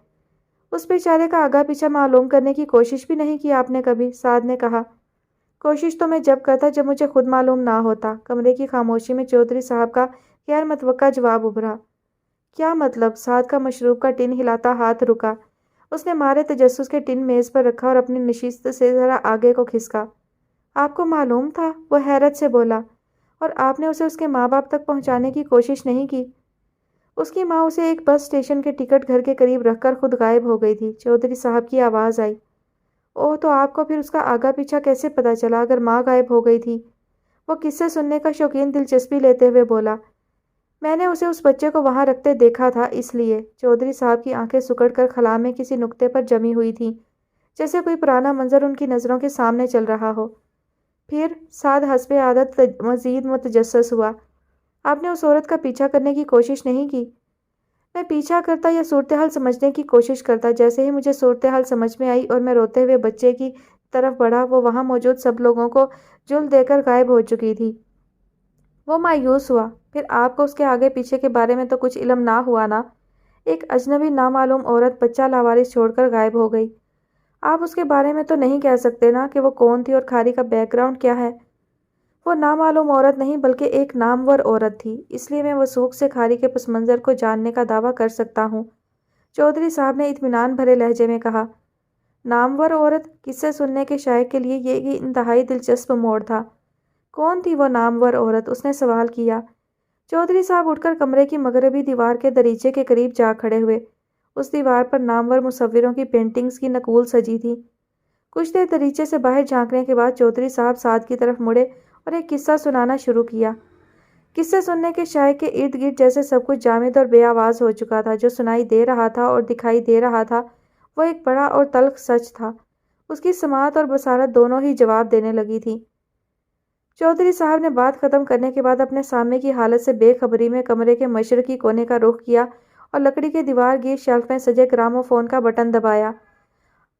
اس بیچارے کا آگا پیچھا معلوم کرنے کی کوشش بھی نہیں کی آپ نے کبھی؟ سعد نے کہا۔ کوشش تو میں جب کرتا جب مجھے خود معلوم نہ ہوتا۔ کمرے کی خاموشی میں چودھری صاحب کا غیر متوقع جواب ابھرا۔ کیا مطلب؟ سعد کا مشروب کا ٹن ہلاتا ہاتھ رکا۔ اس نے مارے تجسس کے ٹن میز پر رکھا اور اپنی نشست سے ذرا آگے کو کھسکا۔ آپ کو معلوم تھا؟ وہ حیرت سے بولا۔ اور آپ نے اسے اس کے ماں باپ تک پہنچانے کی کوشش نہیں کی؟ اس کی ماں اسے ایک بس اسٹیشن کے ٹکٹ گھر کے قریب رکھ کر خود غائب ہو گئی تھی، چودھری صاحب کی آواز آئی۔ اوہ، تو آپ کو پھر اس کا آگا پیچھا کیسے پتہ چلا اگر ماں غائب ہو گئی تھی؟ وہ قصے سننے کا شوقین دلچسپی لیتے ہوئے بولا۔ میں نے اسے اس بچے کو وہاں رکھتے دیکھا تھا اس لیے۔ چودھری صاحب کی آنکھیں سکڑ کر خلا میں کسی نقطے پر جمی ہوئی تھیں، جیسے کوئی پرانا منظر ان کی نظروں کے سامنے چل رہا ہو۔ پھر سعد حسب عادت مزید متجسس ہوا۔ آپ نے اس عورت کا پیچھا کرنے کی کوشش نہیں کی؟ میں پیچھا کرتا یا صورتحال سمجھنے کی کوشش کرتا؟ جیسے ہی مجھے صورتحال سمجھ میں آئی اور میں روتے ہوئے بچے کی طرف بڑھا، وہ وہاں موجود سب لوگوں کو جل دے کر غائب ہو چکی تھی۔ وہ مایوس ہوا۔ پھر آپ کو اس کے آگے پیچھے کے بارے میں تو کچھ علم نہ ہوا نا؟ ایک اجنبی نامعلوم عورت بچہ لاوارث چھوڑ کر غائب ہو گئی۔ آپ اس کے بارے میں تو نہیں کہہ سکتے نا کہ وہ کون تھی اور کھاری کا بیک گراؤنڈ کیا ہے؟ وہ نامعلوم عورت نہیں بلکہ ایک نامور عورت تھی، اس لیے میں وثوق سے کھاری کے پس منظر کو جاننے کا دعویٰ کر سکتا ہوں، چودھری صاحب نے اطمینان بھرے لہجے میں کہا۔ نامور عورت؟ قصے سننے کے شائق کے لیے یہ انتہائی دلچسپ موڑ تھا۔ کون تھی وہ نامور عورت؟ اس نے سوال کیا۔ چودھری صاحب اٹھ کر کمرے کی مغربی دیوار کے دریچے کے قریب جا کھڑے ہوئے۔ اس دیوار پر نامور مصوروں کی پینٹنگز کی نقول سجی تھی۔ کچھ دیر دریچے سے باہر جھانکنے کے بعد چودھری صاحب سعد کی طرف مڑے اور ایک قصہ سنانا شروع کیا۔ قصے سننے کے شائق کے ارد گرد جیسے سب کچھ جامد اور بے آواز ہو چکا تھا۔ جو سنائی دے رہا تھا اور دکھائی دے رہا تھا وہ ایک بڑا اور تلخ سچ تھا۔ اس کی سماعت اور بصارت دونوں ہی جواب دینے لگی تھی۔ چودھری صاحب نے بات ختم کرنے کے بعد اپنے سامنے کی حالت سے بے خبری میں کمرے کے مشرقی کونے کا رخ کیا اور لکڑی کے دیوار گیر شیلف میں سجے گرامو فون کا بٹن دبایا۔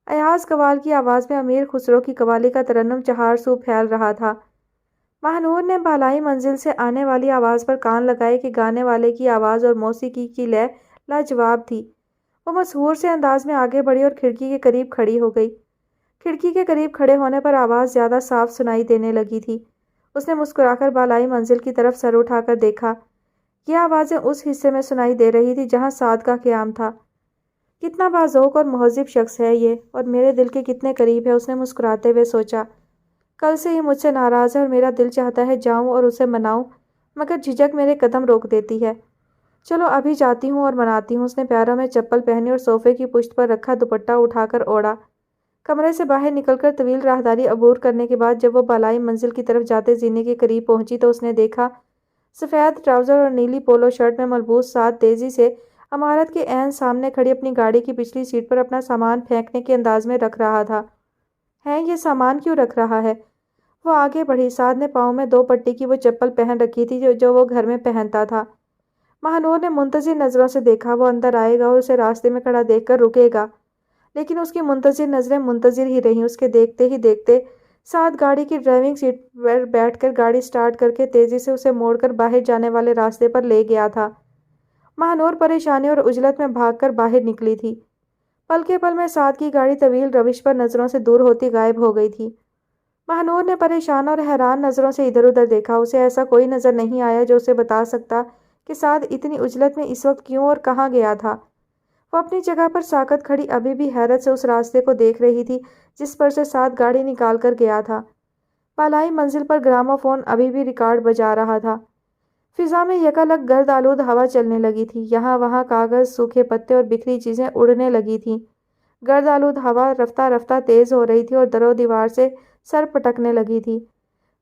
ایاز قوال کی آواز میں امیر خسرو کی قوالی کا ترنم چہار سو پھیل رہا تھا۔ ماہنور نے بالائی منزل سے آنے والی آواز پر کان لگائے کہ گانے والے کی آواز اور موسیقی کی لے لاجواب تھی۔ وہ مسحور سے انداز میں آگے بڑھی اور کھڑکی کے قریب کھڑی ہو گئی۔ کھڑکی کے قریب کھڑے ہونے پر آواز زیادہ صاف سنائی دینے لگی تھی۔ اس نے مسکرا کر بالائی منزل کی طرف سر اٹھا کر دیکھا۔ یہ آوازیں اس حصے میں سنائی دے رہی تھی جہاں سعد کا قیام تھا۔ کتنا باذوق اور مہذب شخص ہے یہ، اور میرے دل کے کتنے قریب ہے، اس نے مسکراتے ہوئے سوچا۔ کل سے ہی مجھ سے ناراض ہے اور میرا دل چاہتا ہے جاؤں اور اسے مناؤں، مگر جھجک میرے قدم روک دیتی ہے۔ چلو ابھی جاتی ہوں اور مناتی ہوں۔ اس نے پیروں میں چپل پہنی اور صوفے کی پشت پر رکھا دوپٹہ اٹھا کر اوڑھا۔ کمرے سے باہر نکل کر طویل راہداری عبور کرنے کے بعد جب وہ بالائی منزل کی طرف جاتے زینے کے قریب پہنچی تو اس نے دیکھا سفید ٹراؤزر اور نیلی پولو شرٹ میں ملبوس سعد تیزی سے عمارت کے عین سامنے کھڑی اپنی گاڑی کی پچھلی سیٹ پر اپنا سامان پھینکنے کے انداز میں رکھ رہا تھا۔ یہ سامان کیوں رکھ رہا ہے؟ وہ آگے بڑھی۔ سعد نے پاؤں میں 2 پٹی کی وہ چپل پہن رکھی تھی جو وہ گھر میں پہنتا تھا۔ ماہنور نے منتظر نظروں سے دیکھا۔ وہ اندر آئے گا اور اسے راستے میں کھڑا دیکھ کر رکے گا، لیکن اس کی منتظر نظریں منتظر ہی رہیں۔ اس کے دیکھتے ہی دیکھتے سعد گاڑی کی ڈرائیونگ سیٹ پر بیٹھ کر گاڑی سٹارٹ کر کے تیزی سے اسے موڑ کر باہر جانے والے راستے پر لے گیا تھا۔ ماہنور پریشانی اور عجلت میں بھاگ کر باہر نکلی تھی۔ پل کے پل میں سعد کی گاڑی طویل روش پر نظروں سے دور ہوتی غائب ہو گئی تھی۔ ماہنور نے پریشان اور حیران نظروں سے ادھر ادھر دیکھا۔ اسے ایسا کوئی نظر نہیں آیا جو اسے بتا سکتا کہ سعد اتنی عجلت میں اس وقت کیوں اور کہاں گیا تھا۔ وہ اپنی جگہ پر ساکت کھڑی ابھی بھی حیرت سے اس راستے کو دیکھ رہی تھی جس پر سے سعد گاڑی نکال کر گیا تھا۔ بالائی منزل پر گراموفون ابھی بھی ریکارڈ بجا رہا تھا۔ فضا میں یکالگ گرد آلود ہوا چلنے لگی تھی۔ یہاں وہاں کاغذ، سوکھے پتے اور بکھری چیزیں اڑنے لگی تھیں۔ گرد آلود ہوا رفتہ رفتہ تیز ہو رہی تھی اور در و دیوار سے سر پٹکنے لگی تھی۔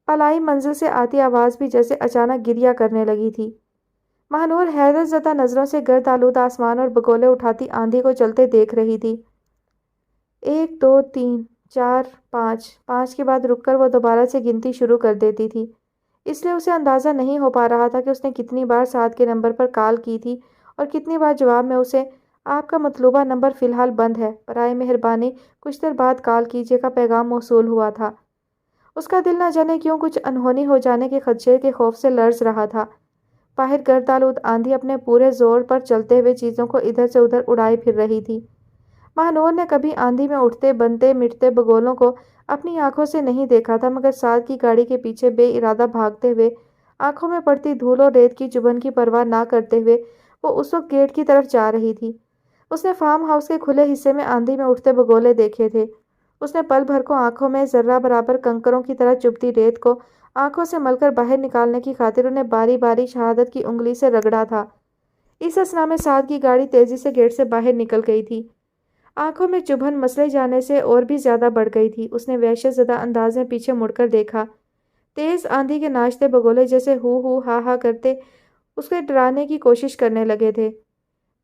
بالائی منزل سے آتی آواز بھی جیسے اچانک گریا کرنے لگی تھی۔ ماہنور حیرت زدہ نظروں سے گرد آلود آسمان اور بگولے اٹھاتی آندھی کو چلتے دیکھ رہی تھی۔ 1 2 3 4 5 5 کے بعد رک کر وہ دوبارہ سے گنتی شروع کر دیتی تھی۔ اس لیے اسے اندازہ نہیں ہو پا رہا تھا کہ اس نے کتنی بار سعد کے نمبر پر کال کی تھی اور کتنی بار جواب میں اسے آپ کا مطلوبہ نمبر فی الحال بند ہے، برائے مہربانی کچھ دیر بعد کال کیجیے کا پیغام موصول ہوا تھا۔ اس کا دل نہ جانے کیوں کچھ انہونی ہو جانے کے خدشے کے خوف سے لرز رہا تھا۔ باہر گرد آلود آندھی اپنے پورے زور پر چلتے ہوئے چیزوں کو ادھر سے ادھر اڑائے پھر رہی تھی۔ ماہنور نے کبھی آندھی میں اٹھتے بنتے مٹتے بگولوں کو اپنی آنکھوں سے نہیں دیکھا تھا، مگر سعد کی گاڑی کے پیچھے بے ارادہ بھاگتے ہوئے آنکھوں میں پڑتی دھول اور ریت کی چبھن کی پرواہ نہ کرتے ہوئے وہ اس وقت گیٹ کی طرف جا رہی تھی۔ اس نے فارم ہاؤس کے کھلے حصے میں آندھی میں اٹھتے بگولے دیکھے تھے۔ اس نے پل بھر کو آنکھوں میں ذرہ برابر کنکروں کی طرح چبھتی ریت کو آنکھوں سے مل کر باہر نکالنے کی خاطر انہیں باری باری شہادت کی انگلی سے رگڑا تھا۔ اس اثنا میں سعد کی گاڑی تیزی سے گیٹ سے باہر نکل گئی تھی۔ آنکھوں میں چبھن مسلے جانے سے اور بھی زیادہ بڑھ گئی تھی۔ اس نے وحشت زدہ انداز میں پیچھے مڑ کر دیکھا۔ تیز آندھی کے ناچتے بگولے جیسے ہو ہا ہا کرتے اس کے ڈرانے کی کوشش کرنے لگے تھے۔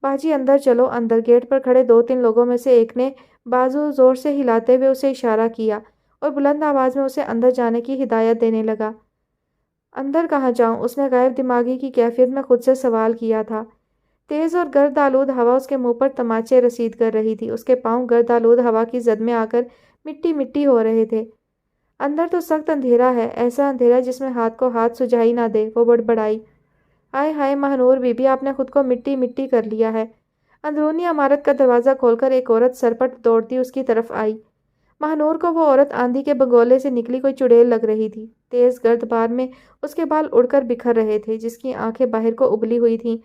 باجی اندر چلو اندر۔ گیٹ پر کھڑے 2 3 لوگوں میں سے ایک نے بازو زور سے ہلاتے ہوئے اسے اشارہ کیا اور بلند آواز میں اسے اندر جانے کی ہدایت دینے لگا۔ اندر کہاں جاؤں؟ اس نے غائب دماغی کی کیفیت میں خود سے سوال کیا تھا۔ تیز اور گرد آلود ہوا اس کے منہ پر تماچے رسید کر رہی تھی۔ اس کے پاؤں گرد آلود ہوا کی زد میں آ کر مٹی مٹی ہو رہے تھے۔ اندر تو سخت اندھیرا ہے، ایسا اندھیرا جس میں ہاتھ کو ہاتھ سجائی نہ دے، وہ بڑبڑائی۔ ہائے ہائے ماہنور بی بی، آپ نے خود کو مٹی مٹی کر لیا ہے۔ اندرونی عمارت کا دروازہ کھول کر ایک عورت سرپٹ دوڑتی اس کی طرف آئی۔ ماہنور کو وہ عورت آندھی کے بگولے سے نکلی کوئی چڑیل لگ رہی تھی۔ تیز گرد بار میں اس کے بال اڑ کر بکھر رہے تھے، جس کی آنکھیں باہر کو ابلی ہوئی تھیں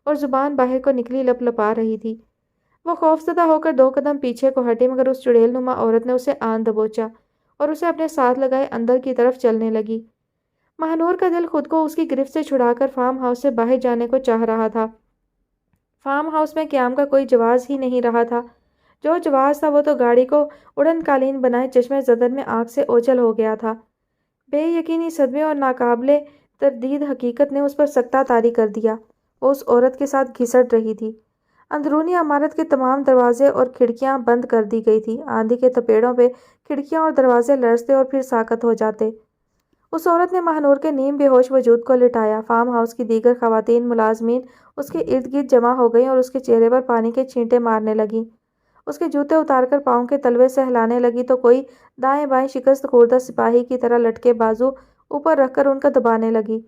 اور زبان باہر کو نکلی لپ لپا رہی تھی۔ وہ خوفزدہ ہو کر 2 قدم پیچھے کو ہٹی، مگر اس چڑیل نما عورت نے اسے آن دبوچا اور اسے اپنے ساتھ لگائے اندر کی طرف چلنے لگی۔ ماہنور کا دل خود کو اس کی گرفت سے چھڑا کر فارم ہاؤس سے باہر جانے کو چاہ رہا تھا۔ فارم ہاؤس میں قیام کا کوئی جواز ہی نہیں رہا تھا۔ جو جواز تھا وہ تو گاڑی کو اڑن قالین بنائے چشمے زدن میں آنکھ سے اوجھل ہو گیا تھا۔ بے یقینی صدمے اور ناقابل تردید حقیقت نے اس پر سکتہ طاری کر دیا۔ وہ اس عورت کے ساتھ گھسٹ رہی تھی۔ اندرونی عمارت کے تمام دروازے اور کھڑکیاں بند کر دی گئی تھی۔ آندھی کے تپیڑوں پہ کھڑکیاں اور دروازے لرزتے اور پھر ساکت ہو جاتے۔ اس عورت نے ماہنور کے نیم بے ہوش وجود کو لٹایا۔ فارم ہاؤس کی دیگر خواتین ملازمین اس کے ارد گرد جمع ہو گئیں اور اس کے چہرے پر پانی کے چھینٹے مارنے لگیں۔ اس کے جوتے اتار کر پاؤں کے تلوے سے ہلانے لگی تو کوئی دائیں بائیں شکست خوردہ سپاہی کی طرح لٹکے بازو اوپر رکھ کر ان کو دبانے لگی۔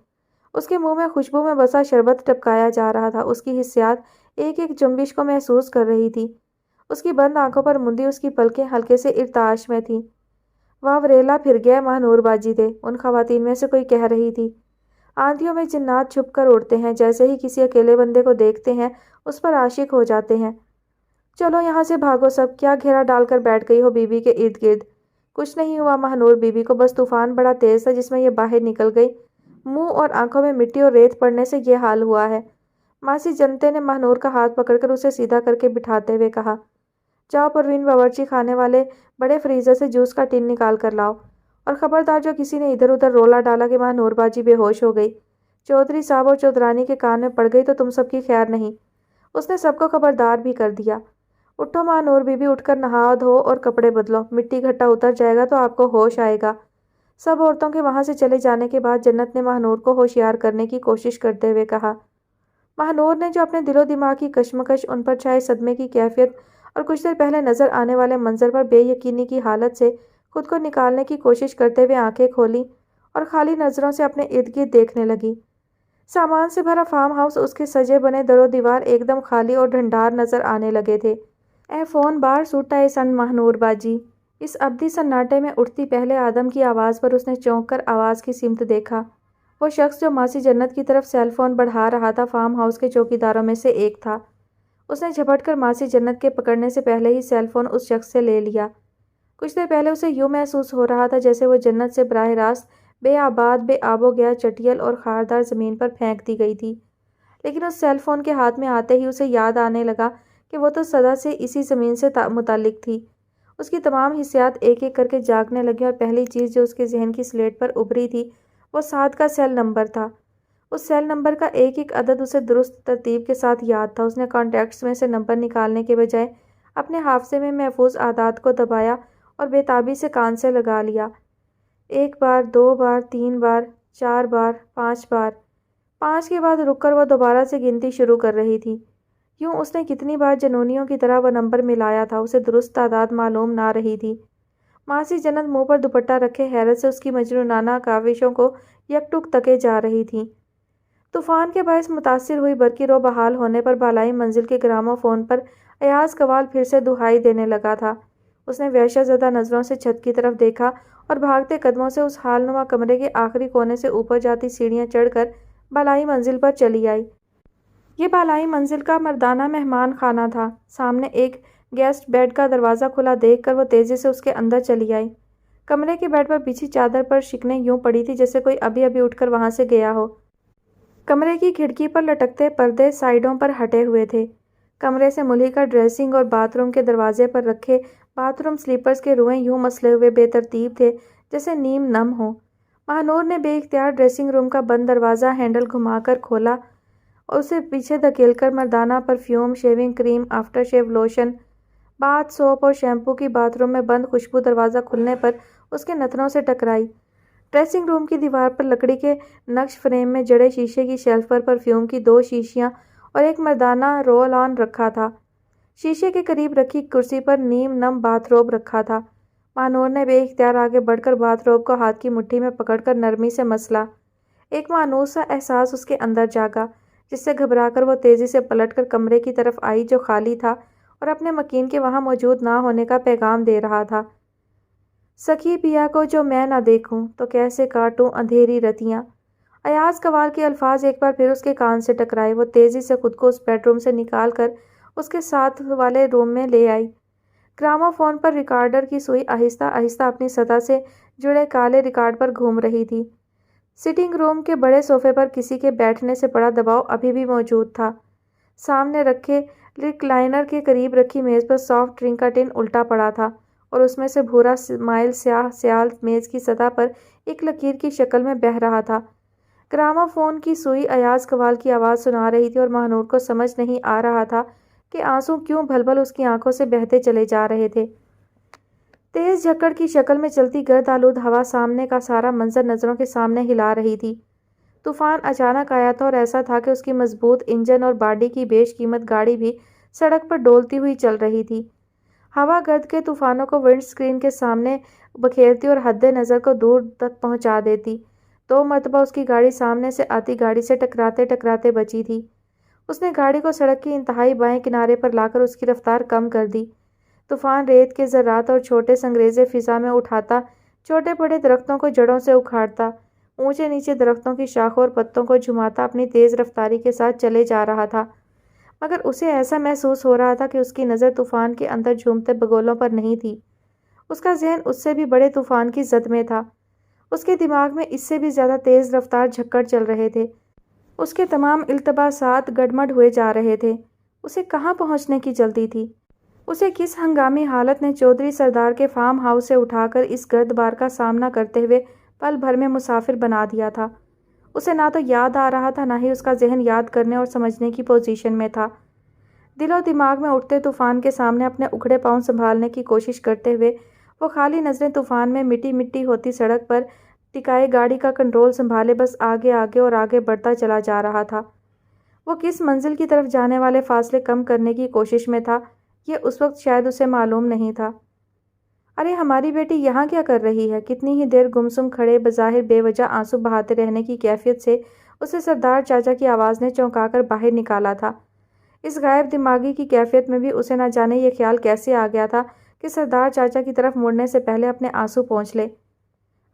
اس کے منہ میں خوشبو میں بسا شربت ٹپکایا جا رہا تھا۔ اس کی حسیات ایک ایک جنبش کو محسوس کر رہی تھی۔ اس کی بند آنکھوں پر مندی اس کی پلکیں ہلکے سے ارتعاش میں تھیں۔ واہ وریلا پھر گیا ماہنور باجی دے، ان خواتین میں سے کوئی کہہ رہی تھی۔ آندھیوں میں جنات چھپ کر اڑتے ہیں، جیسے ہی کسی اکیلے بندے کو دیکھتے ہیں اس پر عاشق ہو جاتے ہیں۔ چلو یہاں سے بھاگو سب، کیا گھیرا ڈال کر بیٹھ گئی ہو بی بی کے ارد گرد؟ کچھ نہیں ہوا ماہنور بی بی کو، بس طوفان بڑا تیز تھا جس میں یہ باہر نکل گئی۔ منہ اور آنکھوں میں مٹی اور ریت پڑنے سے یہ حال ہوا ہے۔ ماسی جنتے نے ماہنور کا ہاتھ پکڑ کر اسے سیدھا کر کے بٹھاتے ہوئے کہا، جاؤ پروین باورچی خانے والے بڑے فریزر سے جوس کا ٹین نکال کر لاؤ، اور خبردار جو کسی نے ادھر ادھر رولا ڈالا کہ ماہنور باجی بے ہوش ہو گئی، چودھری صاحب اور چودرانی کے کان میں پڑ گئی تو تم سب کی خیر نہیں۔ اس نے سب کو خبردار بھی کر دیا۔ اٹھو ماہنور بی بی، اٹھ کر نہا دھو اور کپڑے بدلو، مٹی گھٹا اتر جائے گا تو آپ کو ہوش آئے گا۔ سب عورتوں کے وہاں سے چلے جانے کے بعد جنت نے ماہنور کو ہوشیار کرنے کی کوشش کرتے ہوئے کہا۔ ماہنور نے جو اپنے دل و دماغ کی کشمکش، ان پر چھائے صدمے کی کیفیت اور کچھ دیر پہلے نظر آنے والے منظر پر بے یقینی کی حالت سے خود کو نکالنے کی کوشش کرتے ہوئے آنکھیں کھولیں اور خالی نظروں سے اپنے ارد گرد دیکھنے لگی۔ سامان سے بھرا فارم ہاؤس، اس کے سجے بنے در و دیوار ایک دم خالی اور ڈھنڈار نظر آنے لگے تھے۔ اے فون بار سوٹا اے سن ماہنور باجی، اس ابدی سناٹے میں اٹھتی پہلے آدم کی آواز پر اس نے چونک کر آواز کی سمت دیکھا۔ وہ شخص جو ماسی جنت کی طرف سیل فون بڑھا رہا تھا فارم ہاؤس کے چوکیداروں میں سے ایک تھا۔ اس نے جھپٹ کر ماسی جنت کے پکڑنے سے پہلے ہی سیل فون اس شخص سے لے لیا۔ کچھ دیر پہلے اسے یوں محسوس ہو رہا تھا جیسے وہ جنت سے براہ راست بے آباد، بے آب و گیا چٹیل اور خاردار زمین پر پھینک دی گئی تھی، لیکن اس سیل فون کے ہاتھ میں آتے ہی اسے یاد آنے لگا کہ وہ تو صدا سے اسی زمین سے متعلق تھی۔ اس کی تمام حسیات ایک ایک کر کے جاگنے لگیں اور پہلی چیز جو اس کے ذہن کی سلیٹ پر ابھری تھی وہ 7 کا سیل نمبر تھا۔ اس سیل نمبر کا ایک ایک عدد اسے درست ترتیب کے ساتھ یاد تھا۔ اس نے کانٹیکٹس میں سے نمبر نکالنے کے بجائے اپنے حافظے میں محفوظ اعداد کو دبایا اور بے تابی سے کان سے لگا لیا۔ 1 بار، 2 بار، 3 بار، 4 بار، 5 بار۔ 5 کے بعد رک کر وہ دوبارہ سے گنتی شروع کر رہی تھی۔ یوں اس نے کتنی بار جنونیوں کی طرح وہ نمبر ملایا تھا، اسے درست تعداد معلوم نہ رہی تھی۔ ماسی جنت منہ پر دوپٹہ رکھے حیرت سے اس کی مجنونانہ کاوشوں کو یک ٹک تکے جا رہی تھی۔ طوفان کے باعث متاثر ہوئی برقی رو بحال ہونے پر بالائی منزل کے گرامو فون پر ایاز قوال پھر سے دہائی دینے لگا تھا۔ اس نے وحشت زدہ نظروں سے چھت کی طرف دیکھا اور بھاگتے قدموں سے اس حال نما کمرے کے آخری کونے سے اوپر جاتی سیڑھیاں چڑھ کر بالائی منزل پر چلی آئی۔ یہ بالائی منزل کا مردانہ مہمان خانہ تھا۔ سامنے ایک گیسٹ بیڈ کا دروازہ کھلا دیکھ کر وہ تیزی سے اس کے اندر چلی آئی۔ کمرے کے بیڈ پر بچھی چادر پر شکنیں یوں پڑی تھی جیسے کوئی ابھی ابھی اٹھ کر وہاں سے گیا ہو۔ کمرے کی کھڑکی پر لٹکتے پردے سائیڈوں پر ہٹے ہوئے تھے۔ کمرے سے ملحقہ ڈریسنگ اور باتھ روم کے دروازے پر رکھے باتھ روم سلیپرز کے روئیں یوں مسلے ہوئے بے ترتیب تھے جیسے نیم نم ہوں۔ ماہنور نے بے اختیار ڈریسنگ روم کا بند دروازہ ہینڈل گھما کر کھولا اور اسے پیچھے دھکیل کر مردانہ perfume, shaving cream, after shave lotion, bath soap اور شیمپو کی باتھ روم میں بند خوشبو دروازہ کھلنے پر اس کے نتنوں سے ٹکرائی۔ ڈریسنگ روم کی دیوار پر لکڑی کے نقش فریم میں جڑے شیشے کی شیلف پر پرفیوم کی 2 شیشیاں اور ایک مردانہ رول آن رکھا تھا۔ شیشے کے قریب رکھی کرسی پر نیم نم باتھ روب رکھا تھا۔ ماہنور نے بے اختیار آگے بڑھ کر باتھ روب کو ہاتھ کی مٹھی میں پکڑ کر نرمی سے مسلا۔ ایک مانوس سا احساس اس کے اندر جاگا جس سے گھبرا کر وہ تیزی سے پلٹ کر کمرے کی طرف آئی جو خالی تھا اور اپنے مکین کے وہاں موجود نہ ہونے کا پیغام دے رہا تھا۔ سکھی پیا کو جو میں نہ دیکھوں تو کیسے کاٹوں اندھیری رتیاں۔ ایاز قوال کے الفاظ ایک بار پھر اس کے کان سے ٹکرائے۔ وہ تیزی سے خود کو اس بیڈ روم سے نکال کر اس کے ساتھ والے روم میں لے آئی۔ گرامو فون پر ریکارڈر کی سوئی آہستہ آہستہ اپنی سطح سے جڑے کالے ریکارڈ پر گھوم رہی تھی۔ سٹنگ روم کے بڑے صوفے پر کسی کے بیٹھنے سے بڑا دباؤ ابھی بھی موجود تھا۔ سامنے رکھے ریکلائنر کے قریب رکھی میز پر سافٹ ڈرنک کا ٹن الٹا پڑا تھا اور اس میں سے بھورا مائل سیاہ سیال میز کی سطح پر ایک لکیر کی شکل میں بہہ رہا تھا۔ گرامو فون کی سوئی ایاز قوال کی آواز سنا رہی تھی اور ماہنور کو سمجھ نہیں آ رہا تھا کہ آنسو کیوں بھل بھل اس کی آنکھوں سے بہتے چلے جا رہے تھے۔ تیز جھکڑ کی شکل میں چلتی گرد آلود ہوا سامنے کا سارا منظر نظروں کے سامنے ہلا رہی تھی۔ طوفان اچانک آیا تھا اور ایسا تھا کہ اس کی مضبوط انجن اور باڈی کی بیش قیمت گاڑی بھی سڑک پر ڈولتی ہوئی چل رہی تھی۔ ہوا گرد کے طوفانوں کو ونڈ سکرین کے سامنے بکھیرتی اور حد نظر کو دور تک پہنچا دیتی۔ 2 مرتبہ اس کی گاڑی سامنے سے آتی گاڑی سے ٹکراتے ٹکراتے بچی تھی۔ اس نے گاڑی کو سڑک کی انتہائی بائیں کنارے پر لا کر اس کی رفتار کم کر دی۔ طوفان ریت کے ذرات اور چھوٹے سنگریزے فضا میں اٹھاتا، چھوٹے بڑے درختوں کو جڑوں سے اکھاڑتا، اونچے نیچے درختوں کی شاخوں اور پتوں کو جھماتا اپنی تیز رفتاری کے ساتھ چلے جا رہا تھا، مگر اسے ایسا محسوس ہو رہا تھا کہ اس کی نظر طوفان کے اندر جھومتے بگولوں پر نہیں تھی۔ اس کا ذہن اس سے بھی بڑے طوفان کی زد میں تھا۔ اس کے دماغ میں اس سے بھی زیادہ تیز رفتار جھکڑ چل رہے تھے۔ اس کے تمام التباسات گڈمڈ ہوئے جا رہے تھے۔ اسے کہاں پہنچنے کی جلدی تھی؟ اسے کس ہنگامی حالت نے چودھری سردار کے فارم ہاؤس سے اٹھا کر اس گرد بار کا سامنا کرتے ہوئے پل بھر میں مسافر بنا دیا تھا؟ اسے نہ تو یاد آ رہا تھا، نہ ہی اس کا ذہن یاد کرنے اور سمجھنے کی پوزیشن میں تھا۔ دل و دماغ میں اٹھتے طوفان کے سامنے اپنے اکھڑے پاؤں سنبھالنے کی کوشش کرتے ہوئے وہ خالی نظریں طوفان میں مٹی مٹی ہوتی سڑک پر ٹکائے گاڑی کا کنٹرول سنبھالے بس آگے آگے اور آگے بڑھتا چلا جا رہا تھا۔ وہ کس منزل کی طرف جانے والے فاصلے کم کرنے کی کوشش میں تھا، یہ اس وقت شاید اسے معلوم نہیں تھا۔ ارے ہماری بیٹی یہاں کیا کر رہی ہے؟ کتنی ہی دیر گمسم کھڑے بظاہر بے وجہ آنسو بہاتے رہنے کی کیفیت سے اسے سردار چاچا کی آواز نے چونکا کر باہر نکالا تھا۔ اس غائب دماغی کی کیفیت میں بھی اسے نہ جانے یہ خیال کیسے آ گیا تھا کہ سردار چاچا کی طرف مڑنے سے پہلے اپنے آنسو پونچھ لے۔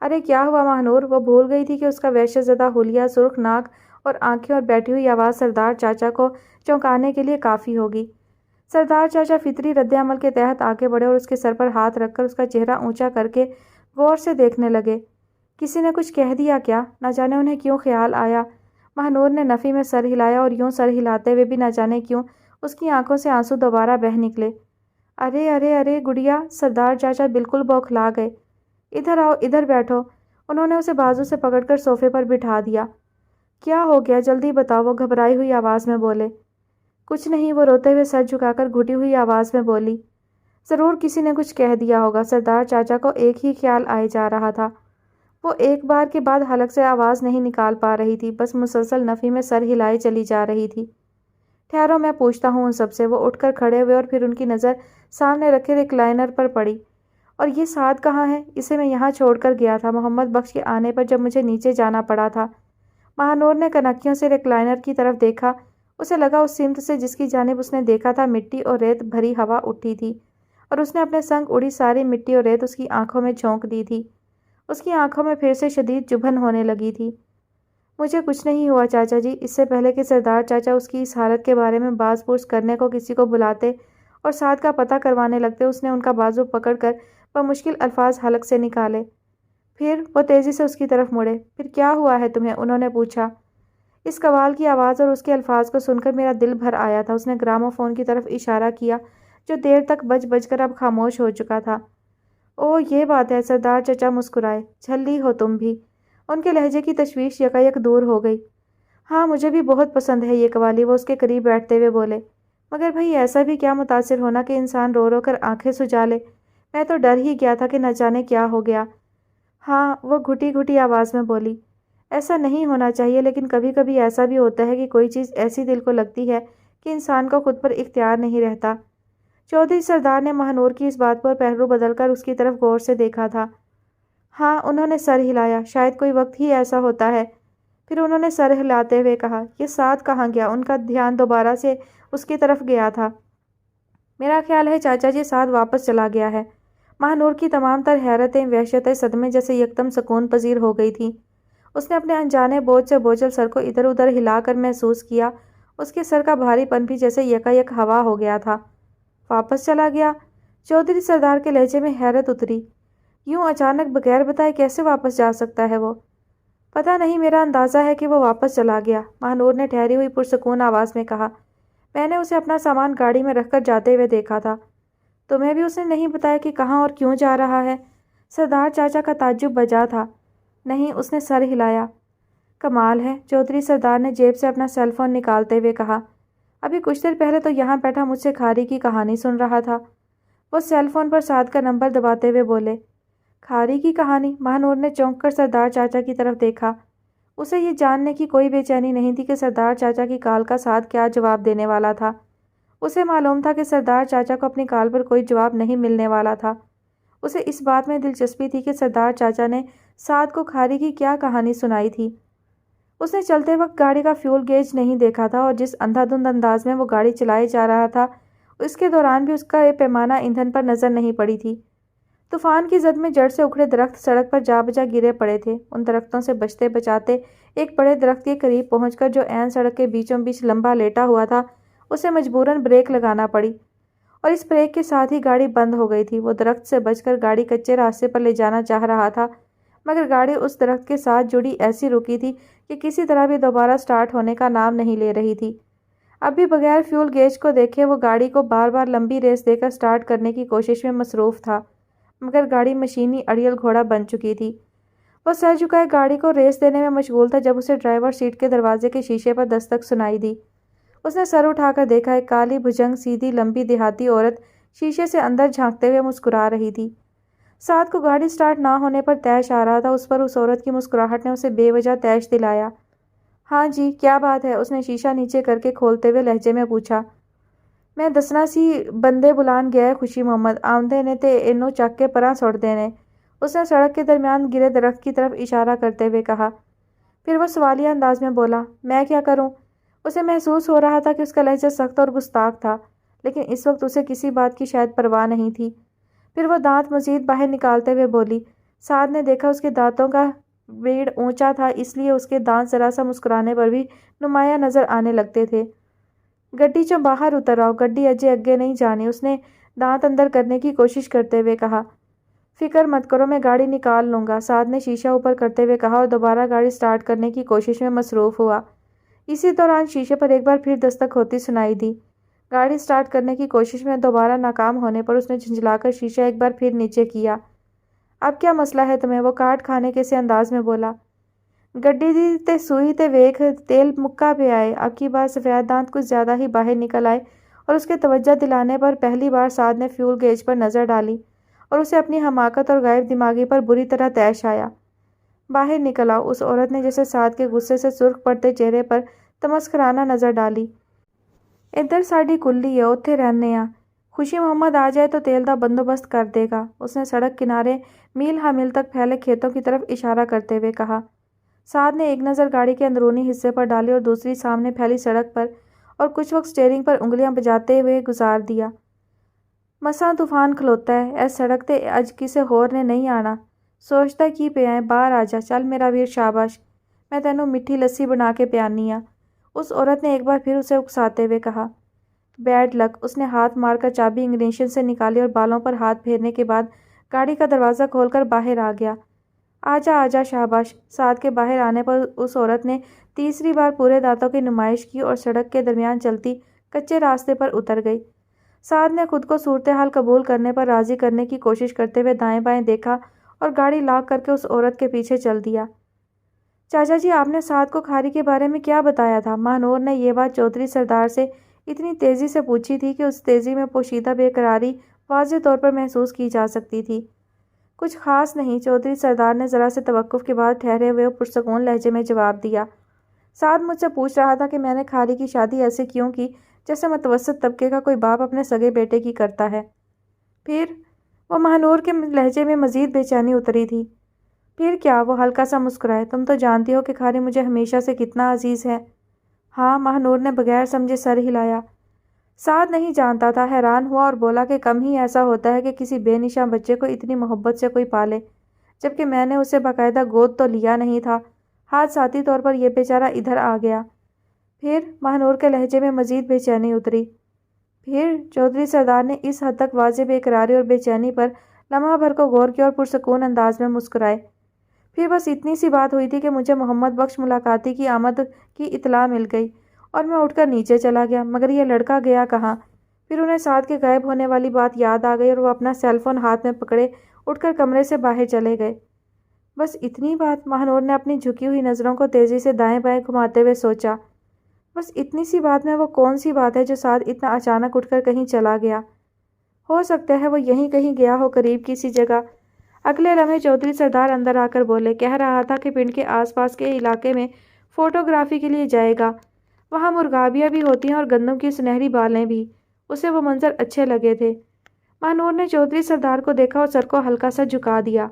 ارے کیا ہوا ماہنور؟ وہ بھول گئی تھی کہ اس کا وحشت زدہ حلیہ، سرخ ناک اور آنکھیں اور بیٹھی ہوئی آواز سردار چاچا کو چونکانے کے لیے کافی ہوگی۔ سردار چاچا فطری رد عمل کے تحت آگے بڑھے اور اس کے سر پر ہاتھ رکھ کر اس کا چہرہ اونچا کر کے غور سے دیکھنے لگے۔ کسی نے کچھ کہہ دیا کیا؟ نہ جانے انہیں کیوں خیال آیا۔ ماہنور نے نفی میں سر ہلایا اور یوں سر ہلاتے ہوئے بھی نہ جانے کیوں اس کی آنکھوں سے آنسو دوبارہ بہہ نکلے۔ ارے ارے ارے گڑیا! سردار چاچا بالکل بوکھلا گئے۔ ادھر آؤ، ادھر بیٹھو۔ انہوں نے اسے بازو سے پکڑ کر صوفے پر بٹھا دیا۔ کیا ہو گیا؟ جلدی بتاؤ، وہ گھبرائی ہوئی آواز میں بولے۔ کچھ نہیں، وہ روتے ہوئے سر جھکا کر گھٹی ہوئی آواز میں بولی۔ ضرور کسی نے کچھ کہہ دیا ہوگا۔ سردار چاچا کو ایک ہی خیال آئے جا رہا تھا۔ وہ ایک بار کے بعد حلق سے آواز نہیں نکال پا رہی تھی، بس مسلسل نفی میں سر ہلائے چلی جا رہی تھی۔ ٹھہرو، میں پوچھتا ہوں ان سب سے۔ وہ اٹھ کر کھڑے ہوئے اور پھر ان کی نظر سامنے رکھے ریکلائنر پر پڑی۔ اور یہ سعد کہاں ہے؟ اسے میں یہاں چھوڑ کر گیا تھا محمد بخش کے آنے پر جب مجھے نیچے جانا پڑا تھا۔ ماہنور نے کنکیوں سے ریکلائنر کی طرف دیکھا۔ اسے لگا اس سمت سے جس کی جانب اس نے دیکھا تھا مٹی اور ریت بھری ہوا اٹھی تھی اور اس نے اپنے سنگ اڑی ساری مٹی اور ریت اس کی آنکھوں میں جھونک دی تھی۔ اس کی آنکھوں میں پھر سے شدید چبھن ہونے لگی تھی۔ مجھے کچھ نہیں ہوا چاچا جی۔ اس سے پہلے کہ سردار چاچا اس کی اس حالت کے بارے میں باز پرس کرنے کو کسی کو بلاتے اور سعد کا پتہ کروانے لگتے، اس نے ان کا بازو پکڑ کر بمشکل الفاظ حلق سے نکالے۔ پھر وہ تیزی سے اس کی طرف مڑے۔ پھر کیا ہوا ہے تمہیں؟ انہوں نے پوچھا۔ اس قوال کی آواز اور اس کے الفاظ کو سن کر میرا دل بھر آیا تھا۔ اس نے گراموفون کی طرف اشارہ کیا جو دیر تک بج بج کر اب خاموش ہو چکا تھا۔ او یہ بات ہے، سردار چچا مسکرائے۔ جھلی ہو تم بھی۔ ان کے لہجے کی تشویش یکایک دور ہو گئی۔ ہاں مجھے بھی بہت پسند ہے یہ قوالی، وہ اس کے قریب بیٹھتے ہوئے بولے۔ مگر بھئی ایسا بھی کیا متاثر ہونا کہ انسان رو رو کر آنکھیں سجا لے؟ میں تو ڈر ہی گیا تھا کہ نہ جانے کیا ہو گیا۔ ہاں، وہ گھٹی گھٹی آواز میں بولی۔ ایسا نہیں ہونا چاہیے، لیکن کبھی کبھی ایسا بھی ہوتا ہے کہ کوئی چیز ایسی دل کو لگتی ہے کہ انسان کو خود پر اختیار نہیں رہتا۔ چودھری سردار نے ماہنور کی اس بات پر پہلو بدل کر اس کی طرف غور سے دیکھا تھا۔ ہاں، انہوں نے سر ہلایا۔ شاید کوئی وقت ہی ایسا ہوتا ہے۔ پھر انہوں نے سر ہلاتے ہوئے کہا، یہ سعد کہاں گیا؟ ان کا دھیان دوبارہ سے اس کی طرف گیا تھا۔ میرا خیال ہے چاچا جی سعد واپس چلا گیا ہے۔ ماہنور کی تمام تر حیرتیں، وحشتیں، صدمے جیسے یکدم سکون پذیر ہو گئی تھیں۔ اس نے اپنے انجانے بوجھ سے بوجھل سر کو ادھر ادھر ہلا کر محسوس کیا۔ اس کے سر کا بھاری پن بھی جیسے یکایک ہوا ہو گیا تھا۔ واپس چلا گیا؟ چودھری سردار کے لہجے میں حیرت اتری۔ یوں اچانک بغیر بتائے کیسے واپس جا سکتا ہے وہ؟ پتہ نہیں، میرا اندازہ ہے کہ وہ واپس چلا گیا، ماہنور نے ٹھہری ہوئی پرسکون آواز میں کہا۔ میں نے اسے اپنا سامان گاڑی میں رکھ کر جاتے ہوئے دیکھا تھا۔ تمہیں بھی اس نے نہیں بتایا کہ کہاں اور کیوں جا رہا ہے؟ سردار چاچا کا تعجب بجا تھا۔ نہیں، اس نے سر ہلایا۔ کمال ہے، چودھری سردار نے جیب سے اپنا سیل فون نکالتے ہوئے کہا۔ ابھی کچھ دیر پہلے تو یہاں بیٹھا مجھ سے کھاری کی کہانی سن رہا تھا۔ وہ سیل فون پر سعد کا نمبر دباتے ہوئے بولے۔ کھاری کی کہانی؟ ماہنور نے چونک کر سردار چاچا کی طرف دیکھا۔ اسے یہ جاننے کی کوئی بے چینی نہیں تھی کہ سردار چاچا کی کال کا سعد کیا جواب دینے والا تھا۔ اسے معلوم تھا کہ سردار چاچا کو اپنی کال پر کوئی جواب نہیں ملنے والا تھا۔ اسے اس بات میں دلچسپی تھی کہ سردار چاچا نے سعد کو کھاری کی کیا کہانی سنائی تھی۔ اس نے چلتے وقت گاڑی کا فیول گیج نہیں دیکھا تھا اور جس اندھا دھند انداز میں وہ گاڑی چلائی جا رہا تھا اس کے دوران بھی اس کا پیمانہ ایندھن پر نظر نہیں پڑی تھی۔ طوفان کی زد میں جڑ سے اکھڑے درخت سڑک پر جا بجا گرے پڑے تھے۔ ان درختوں سے بچتے بچاتے ایک بڑے درخت کے قریب پہنچ کر جو عین سڑک کے بیچوں بیچ لمبا لیٹا ہوا تھا اسے مجبوراً بریک لگانا پڑی اور اس بریک کے ساتھ ہی گاڑی بند ہو گئی تھی۔ وہ درخت سے بچ کر گاڑی کچے راستے پر لے جانا چاہ رہا تھا مگر گاڑی اس درخت کے ساتھ جڑی ایسی رکی تھی کہ کسی طرح بھی دوبارہ سٹارٹ ہونے کا نام نہیں لے رہی تھی۔ اب بھی بغیر فیول گیج کو دیکھے وہ گاڑی کو بار بار لمبی ریس دے کر سٹارٹ کرنے کی کوشش میں مصروف تھا مگر گاڑی مشینی اڑیل گھوڑا بن چکی تھی۔ وہ سر جھکائے گاڑی کو ریس دینے میں مشغول تھا جب اسے ڈرائیور سیٹ کے دروازے کے شیشے پر دستک سنائی دی۔ اس نے سر اٹھا کر دیکھا، ایک کالی بھجنگ سیدھی لمبی دیہاتی عورت شیشے سے اندر جھانکتے ہوئے مسکرا رہی تھی۔ سعد کو گاڑی سٹارٹ نہ ہونے پر طیش آ رہا تھا، اس پر اس عورت کی مسکراہٹ نے اسے بے وجہ طیش دلایا۔ ہاں جی، کیا بات ہے؟ اس نے شیشہ نیچے کر کے کھولتے ہوئے لہجے میں پوچھا۔ میں دسنا سی بندے بلان گیا ہے خوشی محمد، آمدے نے تے اینو چک کے پراں سٹ دینے۔ اس نے سڑک کے درمیان گرے درخت کی طرف اشارہ کرتے ہوئے کہا۔ پھر وہ سوالیہ انداز میں بولا، میں کیا کروں؟ اسے محسوس ہو رہا تھا کہ اس کا لہجہ سخت اور گستاخ تھا لیکن اس وقت اسے کسی بات کی شاید پرواہ نہیں تھی۔ پھر وہ دانت مزید باہر نکالتے ہوئے بولی۔ سعد نے دیکھا اس کے دانتوں کا بیڑ اونچا تھا اس لیے اس کے دانت ذرا سا مسکرانے پر بھی نمایاں نظر آنے لگتے تھے۔ گڈی چوں باہر اتر آؤ، گڈی اجے اگے نہیں جانی، اس نے دانت اندر کرنے کی کوشش کرتے ہوئے کہا۔ فکر مت کرو، میں گاڑی نکال لوں گا، سعد نے شیشہ اوپر کرتے ہوئے کہا اور دوبارہ گاڑی سٹارٹ کرنے کی کوشش میں مصروف ہوا۔ اسی دوران شیشے پر ایک بار پھر دستک ہوتی سنائی دی۔ گاڑی سٹارٹ کرنے کی کوشش میں دوبارہ ناکام ہونے پر اس نے جھنجھلا کر شیشہ ایک بار پھر نیچے کیا۔ اب کیا مسئلہ ہے تمہیں؟ وہ کاٹ کھانے کے سے انداز میں بولا۔ گڈی دی تے سوئی تے ویکھ، تیل مکا پہ آئے۔ اب کی بار سفید دانت کچھ زیادہ ہی باہر نکل آئے اور اس کے توجہ دلانے پر پہلی بار سعد نے فیول گیج پر نظر ڈالی اور اسے اپنی حماقت اور غائب دماغی پر بری طرح طیش آیا۔ باہر نکل آؤ، اس عورت نے جیسے سعد کے غصے سے سرخ پڑتے چہرے پر تمسخرانہ نظر ڈالی۔ ادھر ساڈی کلی ہے، اوتھے رہنے آ، خوشی محمد آ جائے تو تیل دا بندوبست کر دے گا، اس نے سڑک کنارے میل ہا میل تک پھیلے کھیتوں کی طرف اشارہ کرتے ہوئے کہا۔ سعد نے ایک نظر گاڑی کے اندرونی حصے پر ڈالی اور دوسری سامنے پھیلی سڑک پر اور کچھ وقت سٹیئرنگ پر انگلیاں بجاتے ہوئے گزار دیا۔ مساں طوفان کھلوتا ہے، ایس سڑک تے اج کسے ہور نے نہیں آنا، سوچتا کی پیا ہے، باہر آ جا، چل میرا ویر، شاباش، میں تینوں میٹھی لسی بنا کے پیانی ہاں، اس عورت نے ایک بار پھر اسے اکساتے ہوئے کہا۔ بیڈ لک، اس نے ہاتھ مار کر چابی اگنیشن سے نکالی اور بالوں پر ہاتھ پھیرنے کے بعد گاڑی کا دروازہ کھول کر باہر آ گیا۔ آجا آجا، شاباش۔ سعد کے باہر آنے پر اس عورت نے تیسری بار پورے دانتوں کی نمائش کی اور سڑک کے درمیان چلتی کچے راستے پر اتر گئی۔ سعد نے خود کو صورتحال قبول کرنے پر راضی کرنے کی کوشش کرتے ہوئے دائیں بائیں دیکھا اور گاڑی لاک کر کے اس عورت کے پیچھے چل دیا۔ چاچا جی، آپ نے سعد کو کھاری کے بارے میں کیا بتایا تھا؟ ماہنور نے یہ بات چودھری سردار سے اتنی تیزی سے پوچھی تھی کہ اس تیزی میں پوشیدہ بے قراری واضح طور پر محسوس کی جا سکتی تھی۔ کچھ خاص نہیں، چودھری سردار نے ذرا سے توقف کے بعد ٹھہرے ہوئے پرسکون لہجے میں جواب دیا۔ سعد مجھ سے پوچھ رہا تھا کہ میں نے کھاری کی شادی ایسے کیوں کی جیسے متوسط طبقے کا کوئی باپ اپنے سگے بیٹے کی کرتا ہے۔ پھر وہ ماہنور کے لہجے میں مزید بے چینی اتری تھی۔ پھر کیا؟ وہ ہلکا سا مسکرائے۔ تم تو جانتی ہو کہ کھاری مجھے ہمیشہ سے کتنا عزیز ہے۔ ہاں، ماہنور نے بغیر سمجھے سر ہلایا۔ سعد نہیں جانتا تھا، حیران ہوا اور بولا کہ کم ہی ایسا ہوتا ہے کہ کسی بے نشاں بچے کو اتنی محبت سے کوئی پالے، جبکہ میں نے اسے باقاعدہ گود تو لیا نہیں تھا، حادثاتی طور پر یہ بیچارہ ادھر آ گیا۔ پھر ماہنور کے لہجے میں مزید بے چینی اتری۔ پھر چودھری سردار نے اس حد تک واضح بے قراری اور بے چینی پر لمحہ بھر کو غور کیا اور پرسکون انداز میں مسکرائے۔ پھر بس اتنی سی بات ہوئی تھی کہ مجھے محمد بخش ملاقاتی کی آمد کی اطلاع مل گئی اور میں اٹھ کر نیچے چلا گیا، مگر یہ لڑکا گیا کہاں؟ پھر انہیں سعد کے غائب ہونے والی بات یاد آ گئی اور وہ اپنا سیل فون ہاتھ میں پکڑے اٹھ کر کمرے سے باہر چلے گئے۔ بس اتنی بات؟ ماہنور نے اپنی جھکی ہوئی نظروں کو تیزی سے دائیں بائیں گھماتے ہوئے سوچا۔ بس اتنی سی بات میں وہ کون سی بات ہے جو سعد اتنا اچانک اٹھ کر کہیں چلا گیا؟ ہو سکتا ہے وہ یہیں کہیں گیا ہو، قریب کسی جگہ۔ اگلے لمحے چودھری سردار اندر آ کر بولے، کہہ رہا تھا کہ پنڈ کے آس پاس کے علاقے میں فوٹوگرافی کے لیے جائے گا، وہاں مرغابیاں بھی ہوتی ہیں اور گندم کی سنہری بالیں بھی۔ اسے وہ منظر اچھے لگے تھے۔ ماہنور نے چودھری سردار کو دیکھا اور سر کو ہلکا سا جھکا دیا۔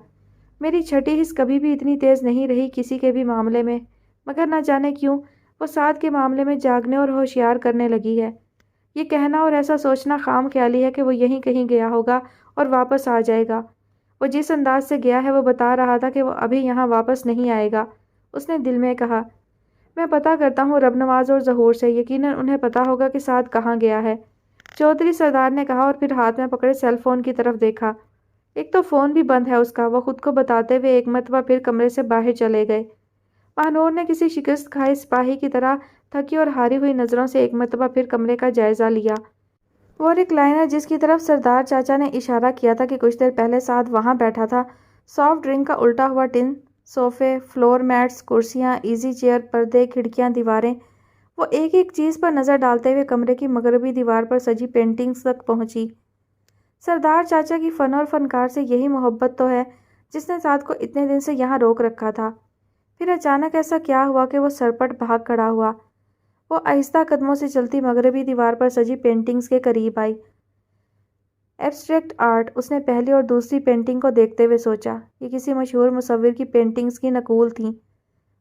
میری چھٹی حس کبھی بھی اتنی تیز نہیں رہی کسی کے بھی معاملے میں، مگر نہ جانے کیوں وہ سعد کے معاملے میں جاگنے اور ہوشیار کرنے لگی ہے۔ یہ کہنا اور ایسا سوچنا خام خیالی ہے کہ وہ یہیں کہیں گیا ہوگا اور واپس آ جائے گا۔ وہ جس انداز سے گیا ہے وہ بتا رہا تھا کہ وہ ابھی یہاں واپس نہیں آئے گا۔ اس نے دل میں کہا، میں پتہ کرتا ہوں رب نواز اور ظہور سے، یقیناً انہیں پتہ ہوگا کہ سعد کہاں گیا ہے۔ چودھری سردار نے کہا اور پھر ہاتھ میں پکڑے سیل فون کی طرف دیکھا۔ ایک تو فون بھی بند ہے اس کا، وہ خود کو بتاتے ہوئے ایک مرتبہ پھر کمرے سے باہر چلے گئے۔ ماہنور نے کسی شکست کھائے سپاہی کی طرح تھکی اور ہاری ہوئی نظروں سے ایک مرتبہ پھر کمرے کا جائزہ لیا۔ وہ ریکلائنر جس کی طرف سردار چاچا نے اشارہ کیا تھا کہ کچھ دیر پہلے سعد وہاں بیٹھا تھا، سافٹ ڈرنک کا الٹا ہوا ٹن، صوفے، فلور میٹس، کرسیاں، ایزی چیئر، پردے، کھڑکیاں، دیواریں، وہ ایک ایک چیز پر نظر ڈالتے ہوئے کمرے کی مغربی دیوار پر سجی پینٹنگز تک پہنچی۔ سردار چاچا کی فن اور فنکار سے یہی محبت تو ہے جس نے سعد کو اتنے دن سے یہاں روک رکھا تھا۔ پھر اچانک ایسا کیا ہوا کہ وہ سرپٹ بھاگ کھڑا ہوا؟ وہ آہستہ قدموں سے چلتی مغربی دیوار پر سجی پینٹنگز کے قریب آئی۔ ایبسٹریکٹ آرٹ، اس نے پہلی اور دوسری پینٹنگ کو دیکھتے ہوئے سوچا، یہ کسی مشہور مصور کی پینٹنگز کی نقول تھیں۔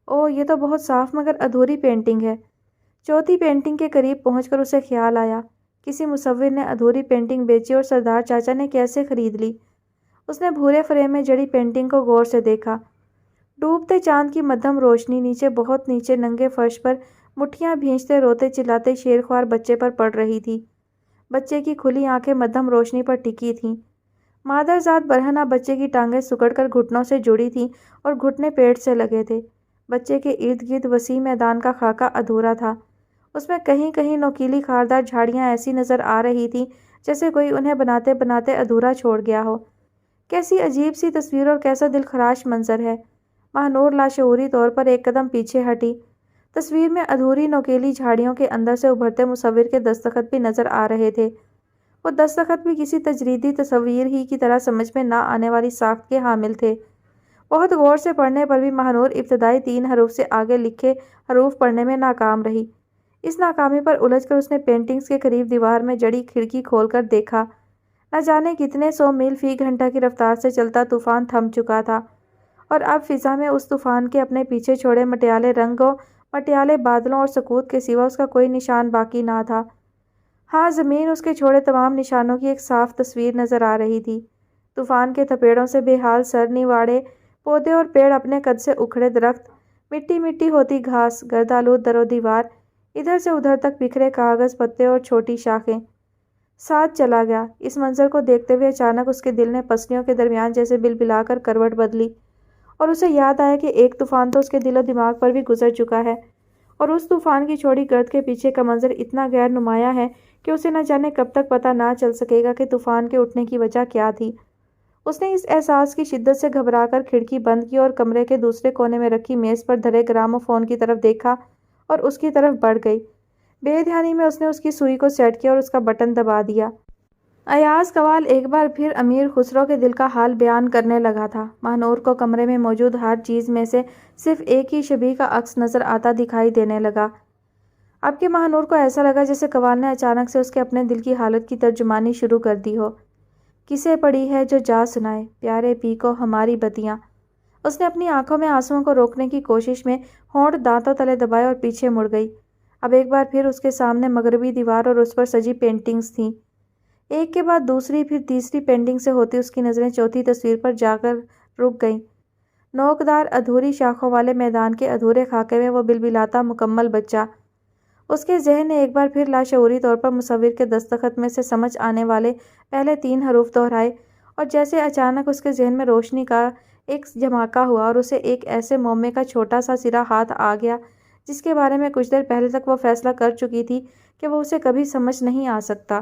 اوہ، یہ تو بہت صاف مگر ادھوری پینٹنگ ہے۔ چوتھی پینٹنگ کے قریب پہنچ کر اسے خیال آیا، کسی مصور نے ادھوری پینٹنگ بیچی اور سردار چاچا نے کیسے خرید لی؟ اس نے بھورے فریم میں جڑی پینٹنگ کو غور سے دیکھا۔ ڈوبتے چاند کی مدھم روشنی نیچے، بہت نیچے ننگے فرش پر مٹھیاں بھینچتے روتے چلاتے شیرخوار بچے پر پڑ رہی تھی۔ بچے کی کھلی آنکھیں مدھم روشنی پر ٹکی تھیں۔ مادرزاد برہنہ بچے کی ٹانگیں سکڑ کر گھٹنوں سے جڑی تھیں اور گھٹنے پیٹ سے لگے تھے۔ بچے کے ارد گرد وسیع میدان کا خاکہ ادھورا تھا۔ اس میں کہیں کہیں نوکیلی خاردار جھاڑیاں ایسی نظر آ رہی تھیں جیسے کوئی انہیں بناتے بناتے ادھورا چھوڑ گیا ہو۔ کیسی عجیب سی تصویر اور کیسا دلخراش منظر ہے۔ ماہنور لاشعوری طور پر ایک قدم پیچھے ہٹی۔ تصویر میں ادھوری نوکیلی جھاڑیوں کے اندر سے ابھرتے مصور کے دستخط بھی نظر آ رہے تھے۔ وہ دستخط بھی کسی تجریدی تصویر ہی کی طرح سمجھ میں نہ آنے والی ساخت کے حامل تھے۔ بہت غور سے پڑھنے پر بھی ماہنور ابتدائی 3 حروف سے آگے لکھے حروف پڑھنے میں ناکام رہی۔ اس ناکامی پر الجھ کر اس نے پینٹنگز کے قریب دیوار میں جڑی کھڑکی کھول کر دیکھا۔ نہ جانے کتنے 100 میل فی گھنٹہ کی رفتار سے چلتا طوفان تھم چکا تھا اور اب فضا میں اس طوفان کے اپنے پیچھے چھوڑے مٹیالے رنگوں، مٹیالے بادلوں اور سکوت کے سوا اس کا کوئی نشان باقی نہ تھا۔ ہاں، زمین اس کے چھوڑے تمام نشانوں کی ایک صاف تصویر نظر آ رہی تھی۔ طوفان کے تھپیڑوں سے بے حال سر نواڑے پودے اور پیڑ، اپنے قد سے اکھڑے درخت، مٹی مٹی ہوتی گھاس، گردآلود در و دیوار، ادھر سے ادھر تک بکھرے کاغذ، پتے اور چھوٹی شاخیں۔ سعد چلا گیا۔ اس منظر کو دیکھتے ہوئے اچانک اس کے دل نے پسلیوں کے درمیان جیسے بلبلا کر کروٹ بدلی اور اسے یاد آیا کہ ایک طوفان تو اس کے دل و دماغ پر بھی گزر چکا ہے اور اس طوفان کی چھوڑی گرد کے پیچھے کا منظر اتنا غیر نمایاں ہے کہ اسے نہ جانے کب تک پتہ نہ چل سکے گا کہ طوفان کے اٹھنے کی وجہ کیا تھی۔ اس نے اس احساس کی شدت سے گھبرا کر کھڑکی بند کی اور کمرے کے دوسرے کونے میں رکھی میز پر دھرے گراموفون کی طرف دیکھا اور اس کی طرف بڑھ گئی۔ بے دھیانی میں اس نے اس کی سوئی کو سیٹ کیا اور اس کا بٹن دبا دیا۔ ایاز قوال ایک بار پھر امیر خسرو کے دل کا حال بیان کرنے لگا تھا۔ ماہنور کو کمرے میں موجود ہر چیز میں سے صرف ایک ہی شبیہ کا عکس نظر آتا دکھائی دینے لگا۔ اب کہ ماہنور کو ایسا لگا جیسے قوال نے اچانک سے اس کے اپنے دل کی حالت کی ترجمانی شروع کر دی ہو۔ کسے پڑی ہے جو جا سنائے، پیارے پی کو ہماری بتیاں۔ اس نے اپنی آنکھوں میں آنسوؤں کو روکنے کی کوشش میں ہونٹ دانتوں تلے دبائے اور پیچھے مڑ گئی۔ اب ایک بار پھر اس کے سامنے مغربی دیوار اور اس پر سجی پینٹنگز تھیں۔ ایک کے بعد دوسری، پھر تیسری پینٹنگ سے ہوتی اس کی نظریں چوتھی تصویر پر جا کر رک گئیں۔ نوکدار ادھوری شاخوں والے میدان کے ادھورے خاکے میں وہ بلبلاتا مکمل بچہ۔ اس کے ذہن نے ایک بار پھر لاشعوری طور پر مصور کے دستخط میں سے سمجھ آنے والے پہلے 3 حروف دہرائے اور جیسے اچانک اس کے ذہن میں روشنی کا ایک جھماکہ ہوا اور اسے ایک ایسے معمے کا چھوٹا سا سرا ہاتھ آ گیا جس کے بارے میں کچھ دیر پہلے تک وہ فیصلہ کر چکی تھی کہ وہ اسے کبھی سمجھ نہیں آ سکتا۔